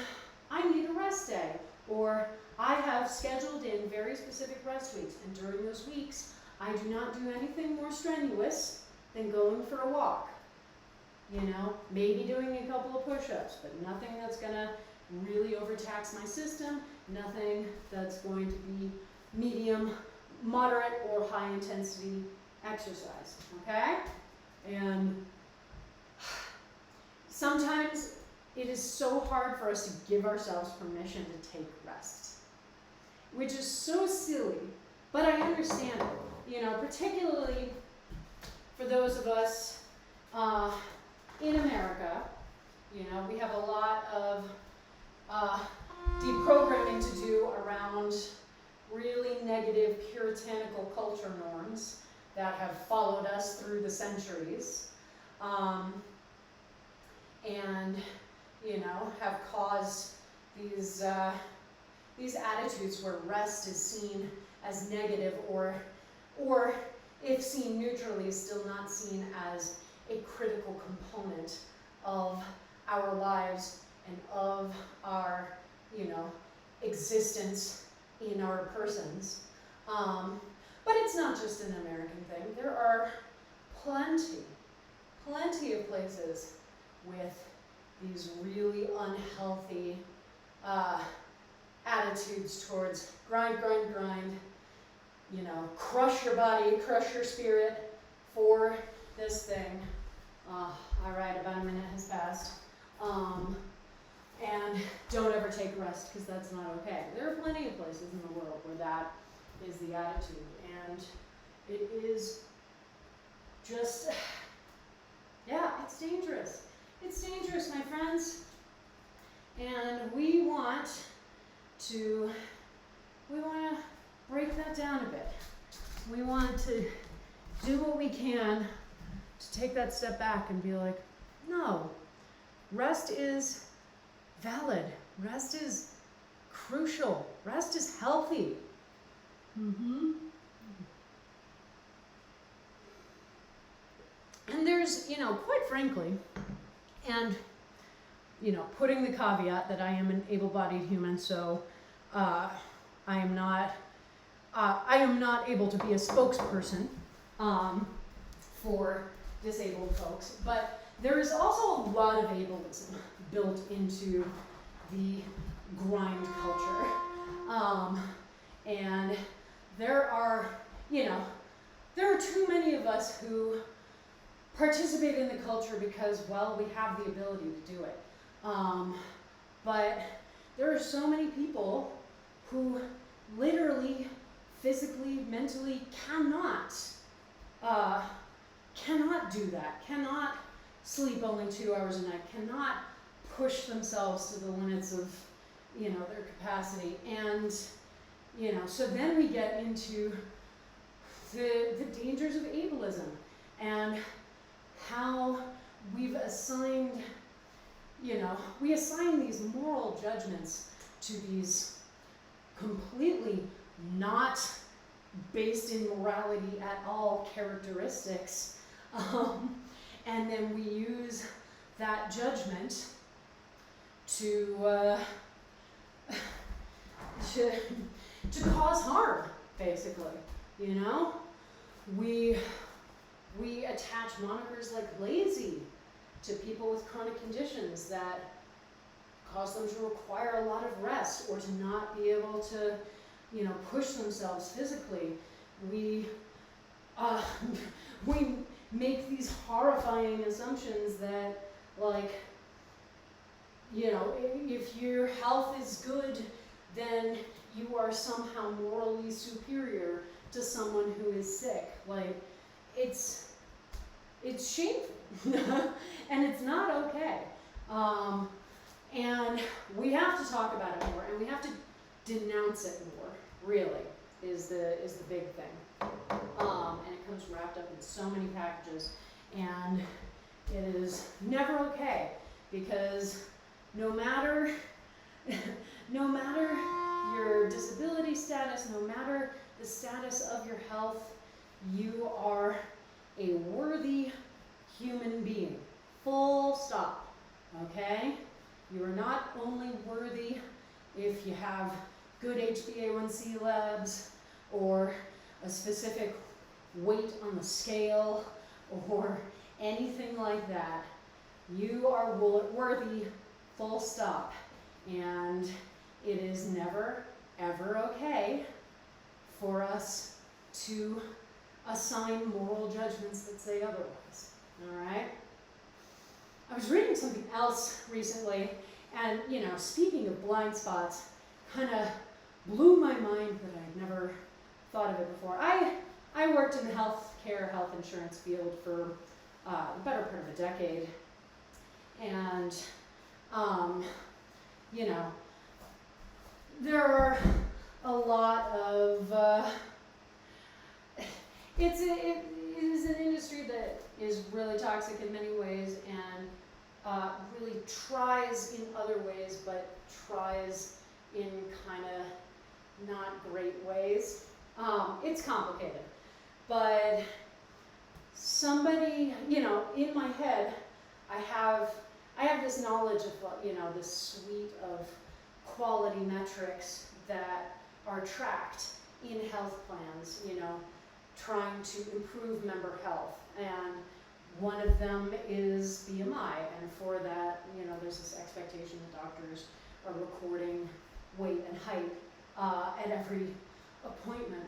I need a rest day, or I have scheduled in very specific rest weeks, and during those weeks, I do not do anything more strenuous than going for a walk. Maybe doing a couple of push-ups, but nothing that's gonna really overtax my system, nothing that's going to be medium, moderate, or high intensity exercise, okay? And sometimes it is so hard for us to give ourselves permission to take rest, which is so silly, but I understand it. Particularly for those of us in America, we have a lot of deprogramming to do around really negative puritanical culture norms that have followed us through the centuries, and have caused these attitudes where rest is seen as negative, or if seen neutrally, is still not seen as a critical component of our lives and of our existence in our persons. But it's not just an American thing. There are plenty of places with these really unhealthy attitudes towards grind, you know, crush your body, crush your spirit for this thing. All right, about a minute has passed. And don't ever take rest, because that's not okay. There are plenty of places in the world where that is the attitude, and it is just, yeah, it's dangerous. It's dangerous, my friends. And we want to break that down a bit. We want to do what we can to take that step back and be like, no, rest is valid. Rest is crucial. Rest is healthy. And there's, you know, quite frankly, and, you know, putting the caveat that I am an able-bodied human, so I am not able to be a spokesperson for disabled folks, but there is also a lot of ableism built into the grind culture. And there are, you know, there are too many of us who participate in the culture because, well, we have the ability to do it. But there are so many people who literally, physically, mentally cannot do that, cannot sleep only 2 hours a night, cannot push themselves to the limits of, you know, their capacity. And, you know, so then we get into the dangers of ableism and how we've assigned, you know, we assign these moral judgments to these completely not based in morality at all characteristics. And then we use that judgment to cause harm, basically. You know, we attach monikers like lazy to people with chronic conditions that cause them to require a lot of rest or to not be able to, you know, push themselves physically. We make these horrifying assumptions that, like, you know, if your health is good, then you are somehow morally superior to someone who is sick. Like, it's shameful, and it's not okay. And we have to talk about it more, and we have to denounce it more, really, is the big thing. And it comes wrapped up in so many packages, and it is never okay, because no matter your disability status, no matter the status of your health, you are a worthy human being. Full stop. Okay? You are not only worthy if you have good HbA1c labs or a specific weight on the scale or anything like that. You are worthy, full stop. And it is never, ever okay for us to assign moral judgments that say otherwise. All right? I was reading something else recently, and, you know, speaking of blind spots, kind of blew my mind that I had never thought of it before. I worked in the health insurance field for the better part of a decade, and you know, there are a lot of it is an industry that is really toxic in many ways, and really tries in other ways, but tries in kind of not great ways. It's complicated, but somebody, you know, in my head, I have this knowledge of, you know, this suite of quality metrics that are tracked, in health plans, you know, trying to improve member health. And one of them is BMI, and for that, you know, there's this expectation that doctors are recording weight and height at every appointment.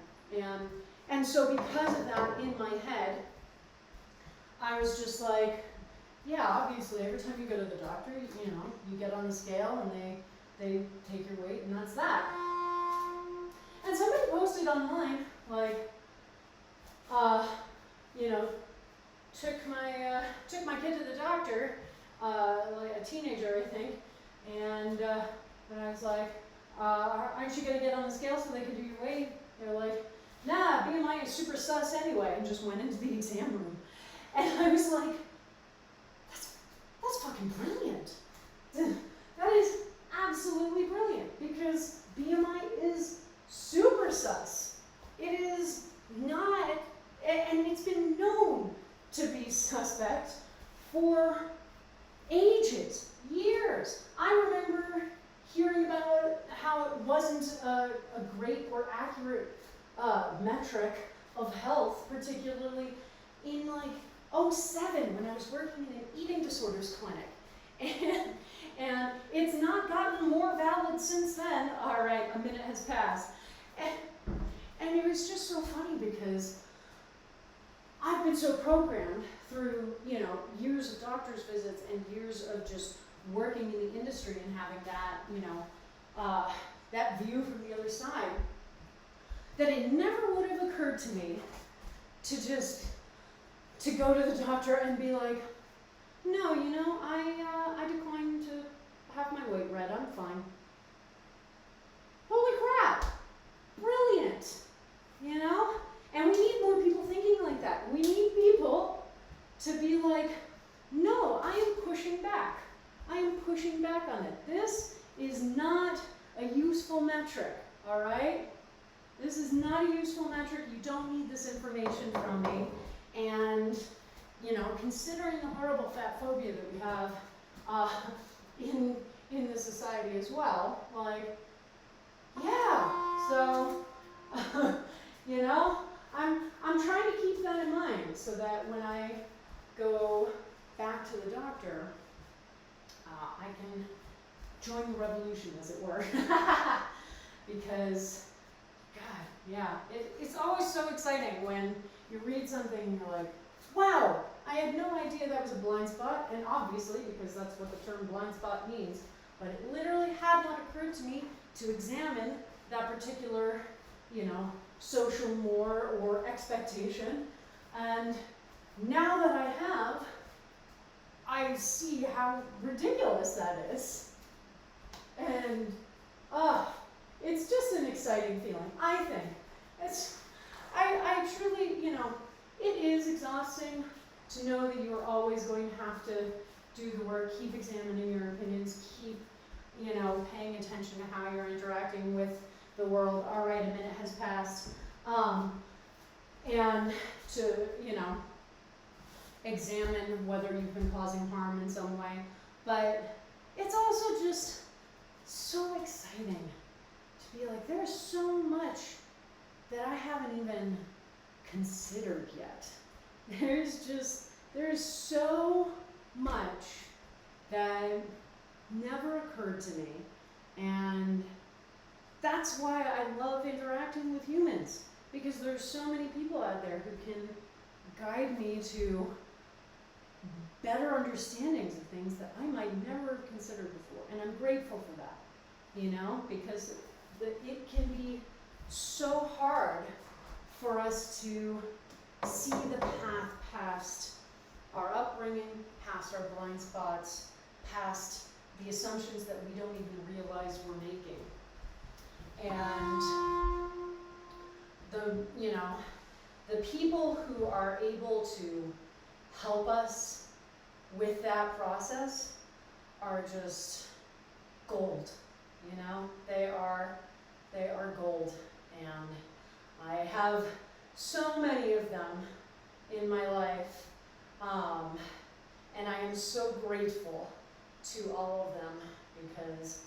And so because of that in my head, I was just like, yeah, obviously every time you go to the doctor, you know, you get on the scale and they take your weight and that's that. And somebody posted online, like, you know, took my kid to the doctor, like a teenager, I think, and I was like, aren't you gonna get on the scale so they can do your weight? They're like, nah, BMI is super sus anyway, and just went into the exam room. And I was like, that's fucking brilliant. That is absolutely brilliant, because BMI is super sus. It is not, and it's been known to be suspect for ages, years. I remember hearing about how it wasn't a great or accurate metric of health, particularly in like '07 when I was working in an eating disorders clinic. And it's not gotten more valid since then. All right, a minute has passed. And it was just so funny because I've been so programmed through, you know, years of doctor's visits and years of just working in the industry and having that, you know, that view from the other side, that it never would have occurred to me to go to the doctor and be like, no, you know, I decline to have my weight read, I'm fine. Holy crap, brilliant, you know? And we need more people thinking like that. We need people to be like, no, I am pushing back. I am pushing back on it. This is not a useful metric, all right? This is not a useful metric. You don't need this information from me. And, you know, considering the horrible fat phobia that we have in the society as well, like, yeah, so, you know, I'm trying to keep that in mind so that when I go back to the doctor, I can join the revolution, as it were. Because, God, yeah, it's always so exciting when you read something and you're like, wow, I had no idea that was a blind spot, and obviously, because that's what the term blind spot means, but it literally had not occurred to me to examine that particular, you know, social more or expectation. And now that I have, I see how ridiculous that is. And it's just an exciting feeling, I think. I truly, you know, it is exhausting to know that you're always going to have to do the work, keep examining your opinions, keep, you know, paying attention to how you're interacting with the world. All right, a minute has passed. And to, you know, examine whether you've been causing harm in some way. But it's also just so exciting to be like, there's so much that I haven't even considered yet. There's so much that never occurred to me. And that's why I love interacting with humans, because there's so many people out there who can guide me to better understandings of things that I might never have considered before. And I'm grateful for that, you know, because it can be so hard for us to see the path past our upbringing, past our blind spots, past the assumptions that we don't even realize we're making. And the people who are able to help us with that process are just gold, you know? They are gold, and I have so many of them in my life, and I am so grateful to all of them, because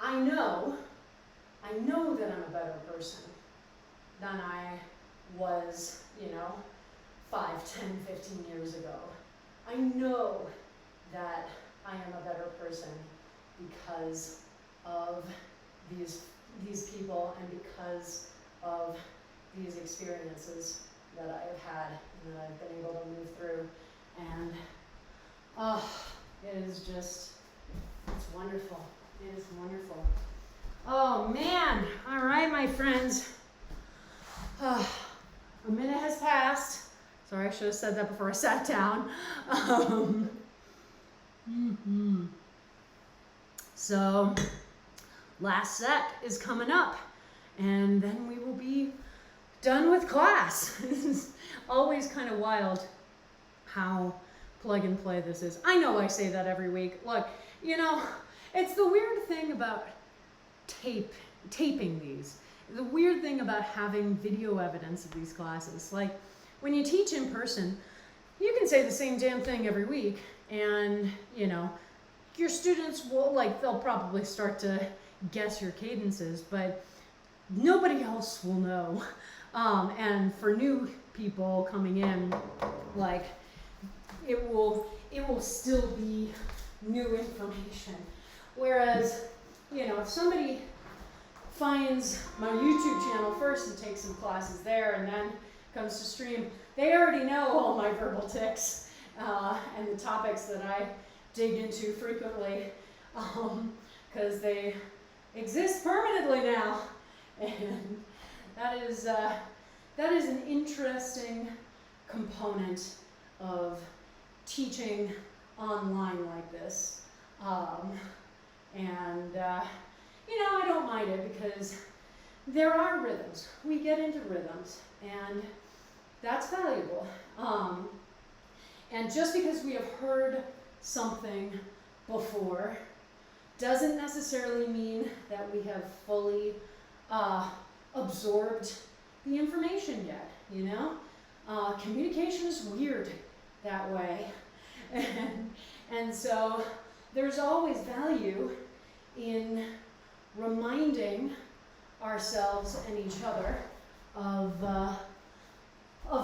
I know that I'm a better person than I was, 5, 10, 15 years ago. I know that I am a better person because of these people and because of these experiences that I have had and that I've been able to move through. And it is just, it's wonderful. It is wonderful. Oh man, all right, my friends. A minute has passed. Sorry, I should have said that before I sat down. So, last set is coming up, and then we will be done with class. This is always kind of wild how plug and play this is. I know I say that every week. Look, it's the weird thing about taping these. The weird thing about having video evidence of these classes. Like, when you teach in person, you can say the same damn thing every week, and, your students will, they'll probably start to guess your cadences, but nobody else will know. And for new people coming in, it will still be new information. Whereas, if somebody finds my YouTube channel first and takes some classes there and then comes to stream, they already know all my verbal tics and the topics that I dig into frequently, because they exist permanently now. And that is an interesting component of teaching online like this. I don't mind it because there are rhythms. We get into rhythms, and that's valuable. And just because we have heard something before doesn't necessarily mean that we have fully absorbed the information yet, Communication is weird that way. And so there's always value in reminding ourselves and each other of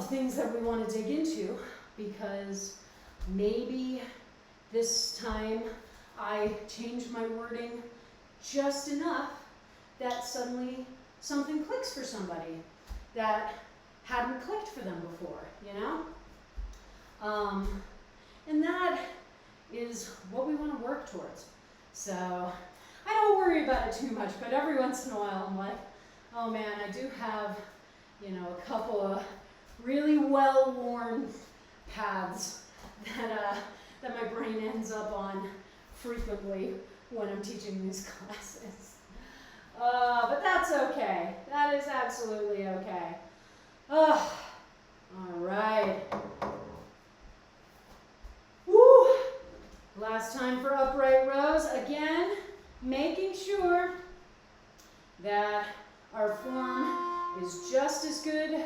things that we want to dig into, because maybe this time I changed my wording just enough that suddenly something clicks for somebody that hadn't clicked for them before, And that is what we want to work towards. So I don't worry about it too much, but every once in a while I'm like, oh man, I do have, a couple of really well-worn paths that my brain ends up on frequently when I'm teaching these classes. But that's okay. That is absolutely okay. All right. Woo! Last time for upright rows. Again, making sure that our form is just as good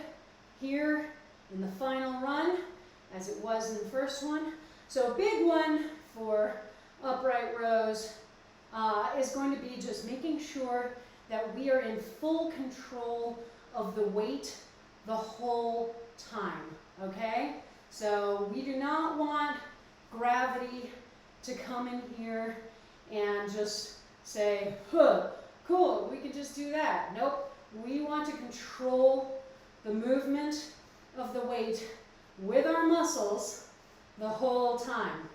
here in the final run as it was in the first one. So a big one for upright rows is going to be just making sure that we are in full control of the weight the whole time, okay? So we do not want gravity to come in here and just say, huh, cool, we can just do that. Nope, we want to control the movement of the weight with our muscles the whole time,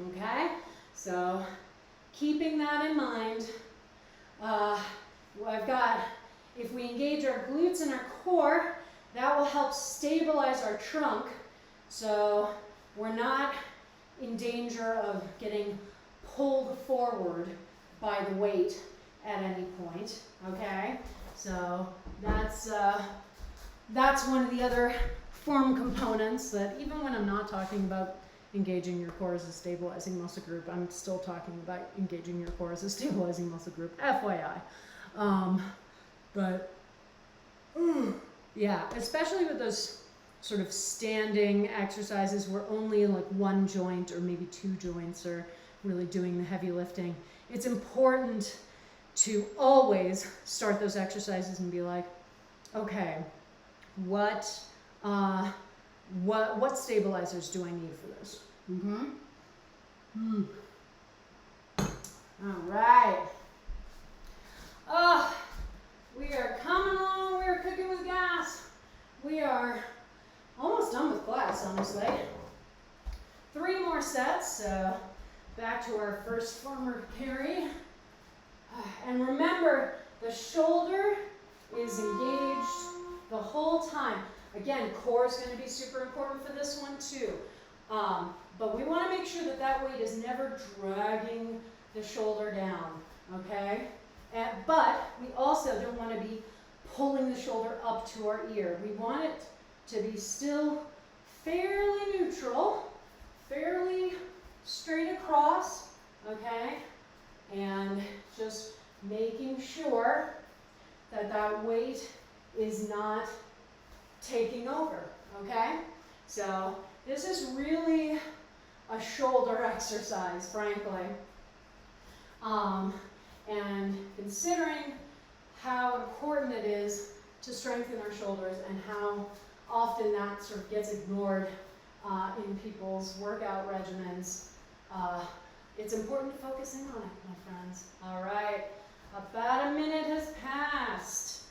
okay? So keeping that in mind, I've got, if we engage our glutes and our core, that will help stabilize our trunk, so we're not in danger of getting pulled forward by the weight at any point, okay? So that's one of the other form components that even when I'm not talking about engaging your core as a stabilizing muscle group, I'm still talking about engaging your core as a stabilizing muscle group, FYI. Yeah, especially with those sort of standing exercises where only like one joint or maybe two joints are really doing the heavy lifting. It's important to always start those exercises and be like, Okay, what stabilizers do I need for this? All right. Oh, we are coming along. We are cooking with gas. We are almost done with class, honestly. 3 more sets, so back to our first farmer carry. And remember, the shoulder is engaged the whole time. Again, core is going to be super important for this one too. But we want to make sure that that weight is never dragging the shoulder down, okay? But we also don't want to be pulling the shoulder up to our ear. We want it to be still fairly neutral, fairly straight across, okay? And just making sure that that weight is not taking over, okay? So this is really a shoulder exercise, frankly. And considering how important it is to strengthen our shoulders and how often that sort of gets ignored in people's workout regimens, it's important to focus in on it, my friends. All right, about a minute has passed.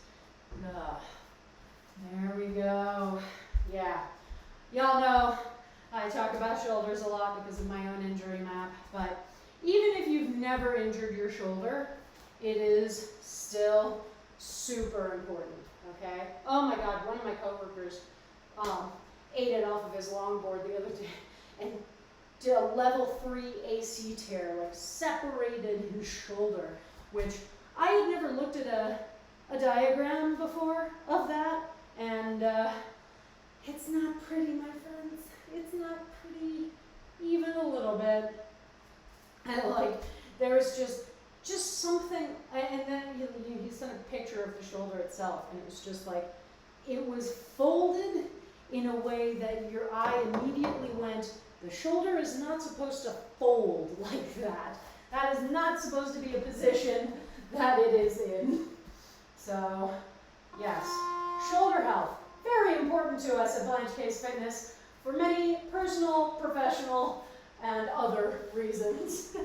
There we go. Yeah, y'all know I talk about shoulders a lot because of my own injury map, but even if you've never injured your shoulder, it is still super important, okay? Oh my God, one of my coworkers ate it off of his longboard the other day and did a level 3 AC tear, like separated his shoulder, which I had never looked at a diagram before of that, and it's not pretty, my friends. It's not pretty, even a little bit. And like, there was just something, and then he sent a picture of the shoulder itself, and it was just like, it was folded in a way that your eye immediately went, the shoulder is not supposed to fold like that. That is not supposed to be a position that it is in. So, yes, shoulder health, very important to us at Blanche Case Fitness for many personal, professional, and other reasons.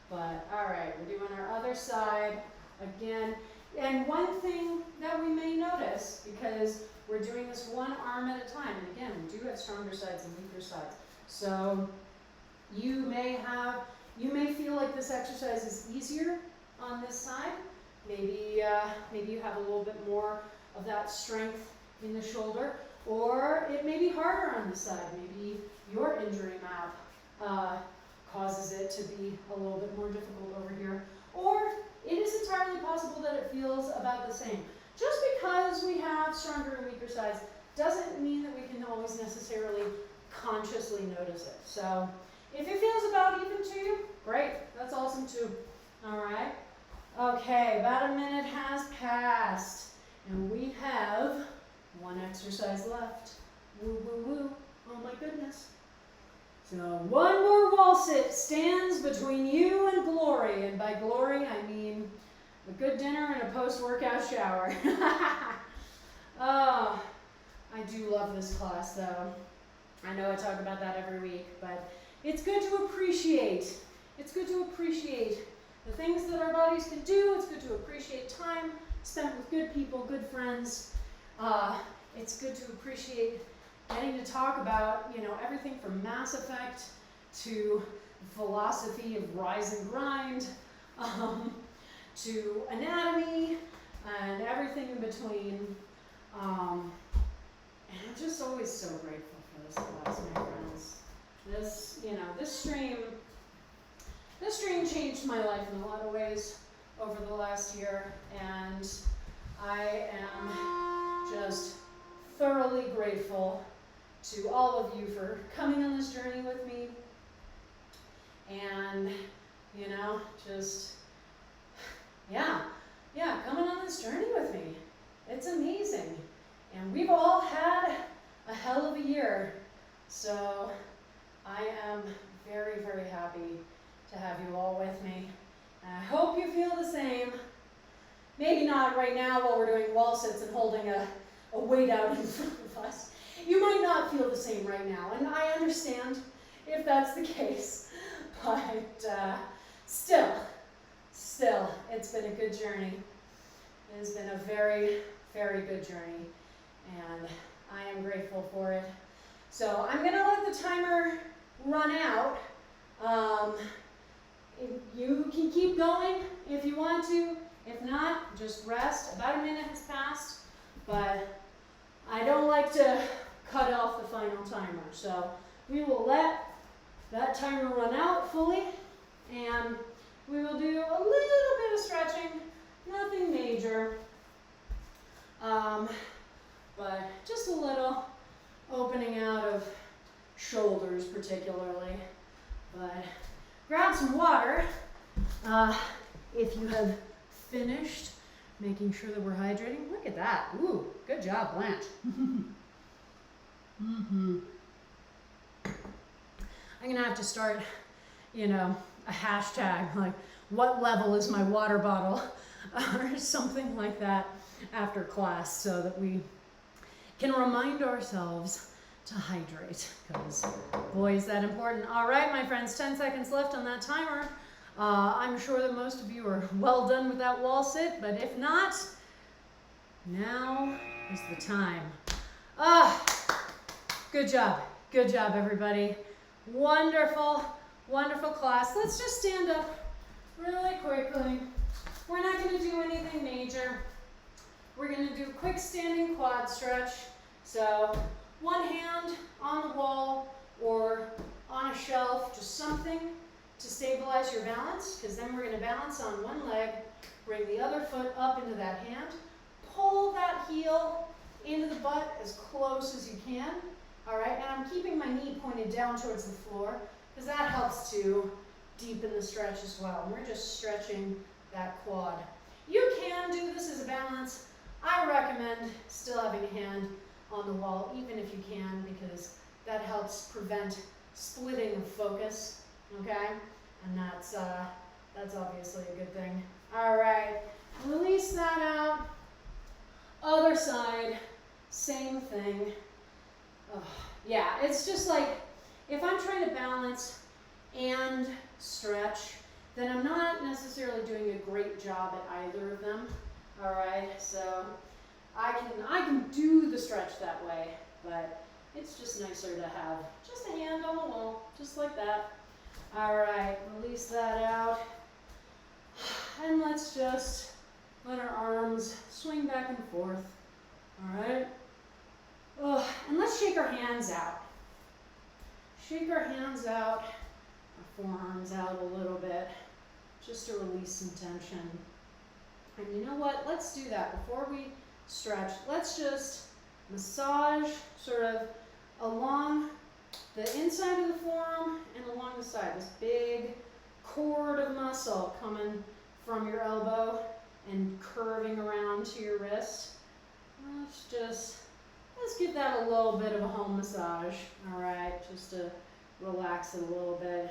But, all right, we're doing our other side again. And one thing that we may notice, because we're doing this one arm at a time, and again, we do have stronger sides and weaker sides. So you may feel like this exercise is easier on this side. Maybe you have a little bit more of that strength in the shoulder, or it may be harder on this side. Maybe your injury map causes it to be a little bit more difficult over here, or it is entirely possible that it feels about the same. Just because we have stronger and weaker sides doesn't mean that we can always necessarily consciously notice it. So if it feels about even to you, great, that's awesome too. All right. Okay, about a minute has passed, and we have one exercise left. Woo, woo, woo. Oh my goodness. So one more wall sit stands between you and glory, and by glory I mean a good dinner and a post-workout shower. Oh, I do love this class though. I know I talk about that every week, but it's good to appreciate. It's good to appreciate the things that our bodies can do. It's good to appreciate time spent with good people, good friends. It's good to appreciate getting to talk about, everything from Mass Effect to philosophy of rise and grind, to anatomy and everything in between. And I'm just always so grateful for this class, my friends. This stream changed my life in a lot of ways over the last year, and I am just thoroughly grateful to all of you for coming on this journey with me, and coming on this journey with me. It's amazing, and we've all had a hell of a year, so I am very, very happy to have you all with me. And I hope you feel the same. maybe not right now while we're doing wall sits and holding a weight out in front of us. You might not feel the same right now, and I understand if that's the case, but still, it's been a good journey. It has been a very, very good journey, and I am grateful for it. So I'm gonna let the timer run out. You can keep going if you want to. If not, just rest. About a minute has passed, but I don't like to cut off the final timer. So we will let that timer run out fully, and we will do a little bit of stretching, nothing major, but just a little opening out of shoulders particularly. But grab some water if you have finished making sure that we're hydrating. Look at that. Ooh, good job, Blanche. I'm gonna have to start, a hashtag like, what level is my water bottle? Or something like that after class, so that we can remind ourselves to hydrate, because boy, is that important. All right, my friends, 10 seconds left on that timer. I'm sure that most of you are well done with that wall sit, but if not, now is the time. Good job, everybody. Wonderful, wonderful class. Let's just stand up really quickly. We're not going to do anything major. We're going to do a quick standing quad stretch. So one hand on the wall or on a shelf, just something to stabilize your balance, because then we're going to balance on one leg, bring the other foot up into that hand, pull that heel into the butt as close as you can. All right, and I'm keeping my knee pointed down towards the floor, because that helps to deepen the stretch as well. And we're just stretching that quad. You can do this as a balance. I recommend still having a hand on the wall, even if you can, because that helps prevent splitting of focus, okay? And that's obviously a good thing. All right, release that out. Other side, same thing. Yeah, it's just like, if I'm trying to balance and stretch, then I'm not necessarily doing a great job at either of them. All right, so I can do the stretch that way, but it's just nicer to have just a hand on the wall, just like that. All right, release that out. And let's just let our arms swing back and forth. All right. And let's shake our hands out. Shake our hands out, our forearms out a little bit, just to release some tension. And you know what? Let's do that before we stretch. Let's just massage sort of along the inside of the forearm and along the side. This big cord of muscle coming from your elbow and curving around to your wrist. Let's give that a little bit of a home massage, all right, just to relax it a little bit.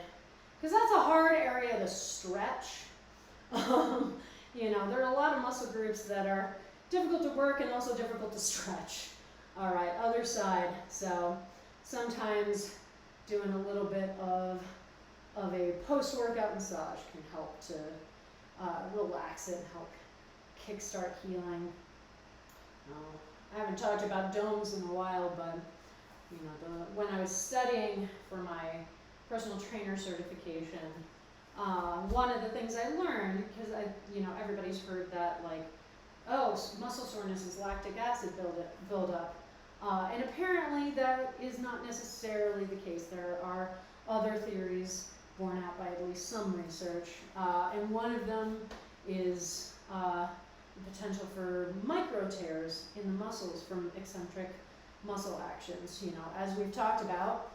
Because that's a hard area to stretch. There are a lot of muscle groups that are difficult to work and also difficult to stretch. All right, other side. So sometimes doing a little bit of a post-workout massage can help to relax it, help kickstart healing. I haven't talked about domes in a while, but when I was studying for my personal trainer certification, one of the things I learned, because everybody's heard that, like, oh, muscle soreness is lactic acid buildup, and apparently that is not necessarily the case. There are other theories borne out by at least some research, and one of them is the potential for micro tears in the muscles from eccentric muscle actions. As we've talked about,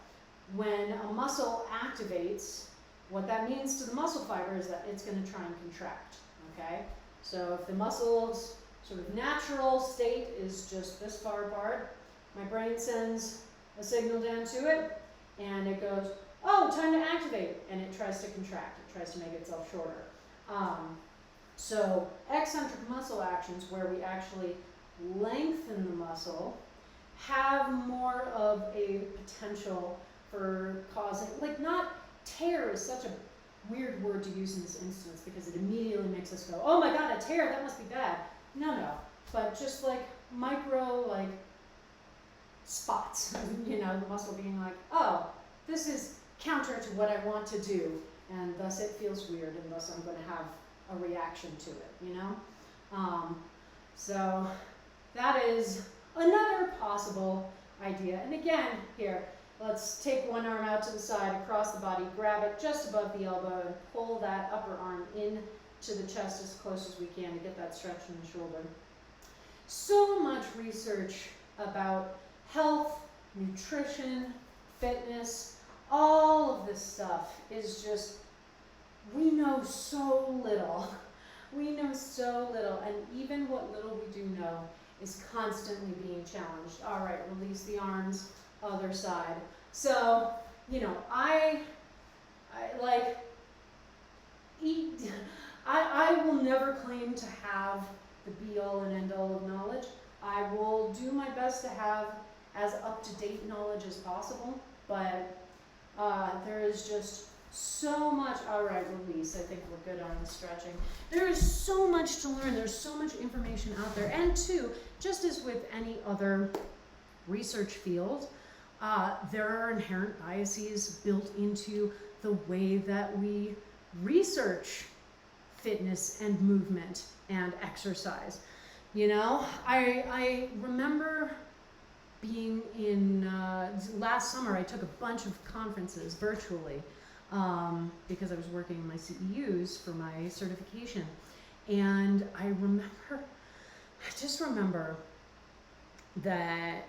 when a muscle activates, what that means to the muscle fiber is that it's going to try and contract, okay? So if the muscle's sort of natural state is just this far apart, my brain sends a signal down to it, and it goes, oh, time to activate, and it tries to contract. It tries to make itself shorter. So eccentric muscle actions, where we actually lengthen the muscle, have more of a potential for causing, like, not tear is such a weird word to use in this instance because it immediately makes us go, oh my god, a tear, that must be bad. No, but just like micro, like, spots, you know, the muscle being like, oh, this is counter to what I want to do, and thus it feels weird, and thus I'm going to have a reaction to it, you know? So that is another possible idea. And again, here, let's take one arm out to the side, across the body, grab it just above the elbow, and pull that upper arm in to the chest as close as we can to get that stretch in the shoulder. So much research about health, nutrition, fitness, all of this stuff is just, we know so little. We know so little, and even what little we do know is constantly being challenged. All right, release the arms, other side. So, you know, I like, I will never claim to have the be-all and end-all of knowledge. I will do my best to have as up-to-date knowledge as possible, but there is just so much. All right, release. I think we're good on the stretching. There is so much to learn. There's so much information out there. And two, just as with any other research field, there are inherent biases built into the way that we research fitness and movement and exercise. You know, I remember being in, last summer I took a bunch of conferences virtually because I was working in my CEUs for my certification. And I just remember that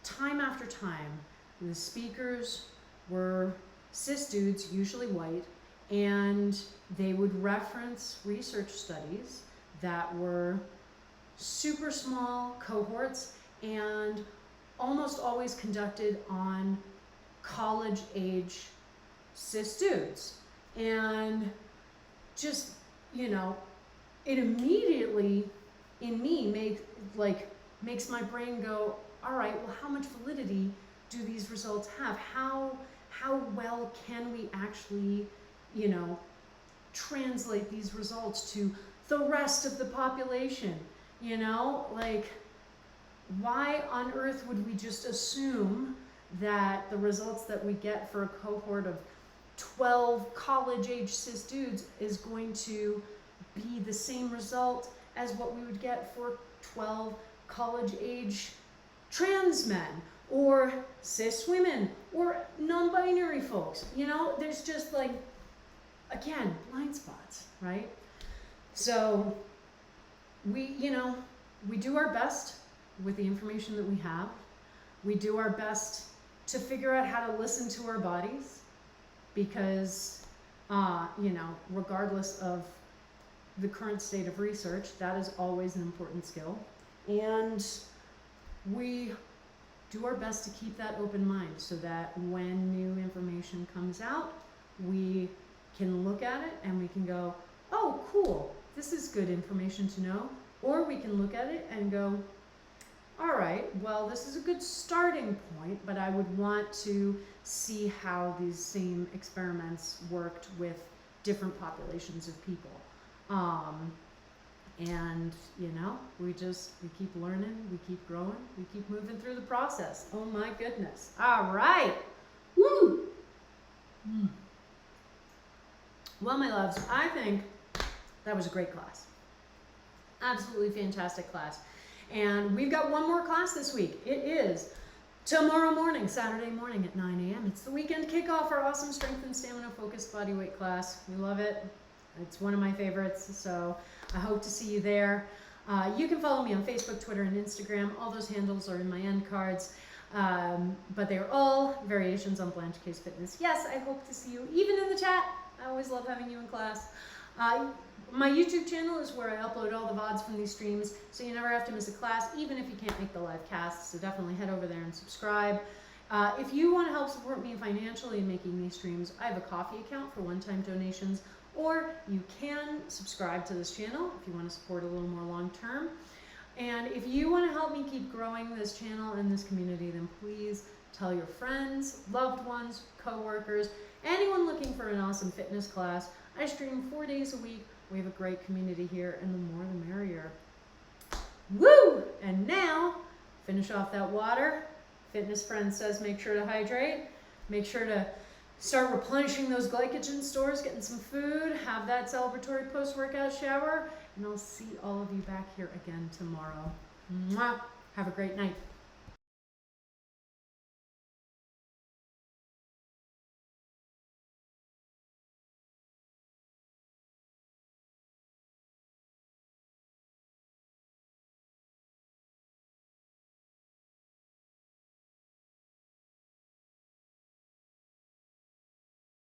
time after time, the speakers were cis dudes, usually white, and they would reference research studies that were super small cohorts and almost always conducted on college age cis dudes. And just, you know, it immediately in me makes my brain go, all right, well, how much validity do these results have? How well can we actually, you know, translate these results to the rest of the population? You know, like, why on earth would we just assume that the results that we get for a cohort of 12 college-age cis dudes is going to be the same result as what we would get for 12 college-age trans men or cis women or non-binary folks? You know, there's just, like, again, blind spots, right? So we do our best with the information that we have. We do our best to figure out how to listen to our bodies because, you know, regardless of the current state of research, that is always an important skill. And we do our best to keep that open mind so that when new information comes out, we can look at it and we can go, oh, cool, this is good information to know. Or we can look at it and go, all right, well, this is a good starting point, but I would want to see how these same experiments worked with different populations of people. And, you know, we keep learning, we keep growing, we keep moving through the process. Oh my goodness. All right. Woo! Well, my loves, I think that was a great class. Absolutely fantastic class. And we've got one more class this week. It is tomorrow morning, Saturday morning at 9 a.m. It's the weekend kickoff, our awesome strength and stamina focused bodyweight class. We love it. It's one of my favorites, so I hope to see you there. You can follow me on Facebook, Twitter, and Instagram. All those handles are in my end cards, but they're all variations on Blanche Case Fitness. Yes, I hope to see you, even in the chat. I always love having you in class. My YouTube channel is where I upload all the VODs from these streams, so you never have to miss a class, even if you can't make the live cast, so definitely head over there and subscribe. If you want to help support me financially in making these streams, I have a coffee account for one-time donations, or you can subscribe to this channel if you want to support a little more long term. And if you want to help me keep growing this channel and this community, then please tell your friends, loved ones, co-workers, anyone looking for an awesome fitness class. I stream 4 days a week. We have a great community here, and the more the merrier. Woo! And now, finish off that water. Fitness Friend says make sure to hydrate. Make sure to start replenishing those glycogen stores, getting some food, have that celebratory post-workout shower, and I'll see all of you back here again tomorrow. Mwah! Have a great night.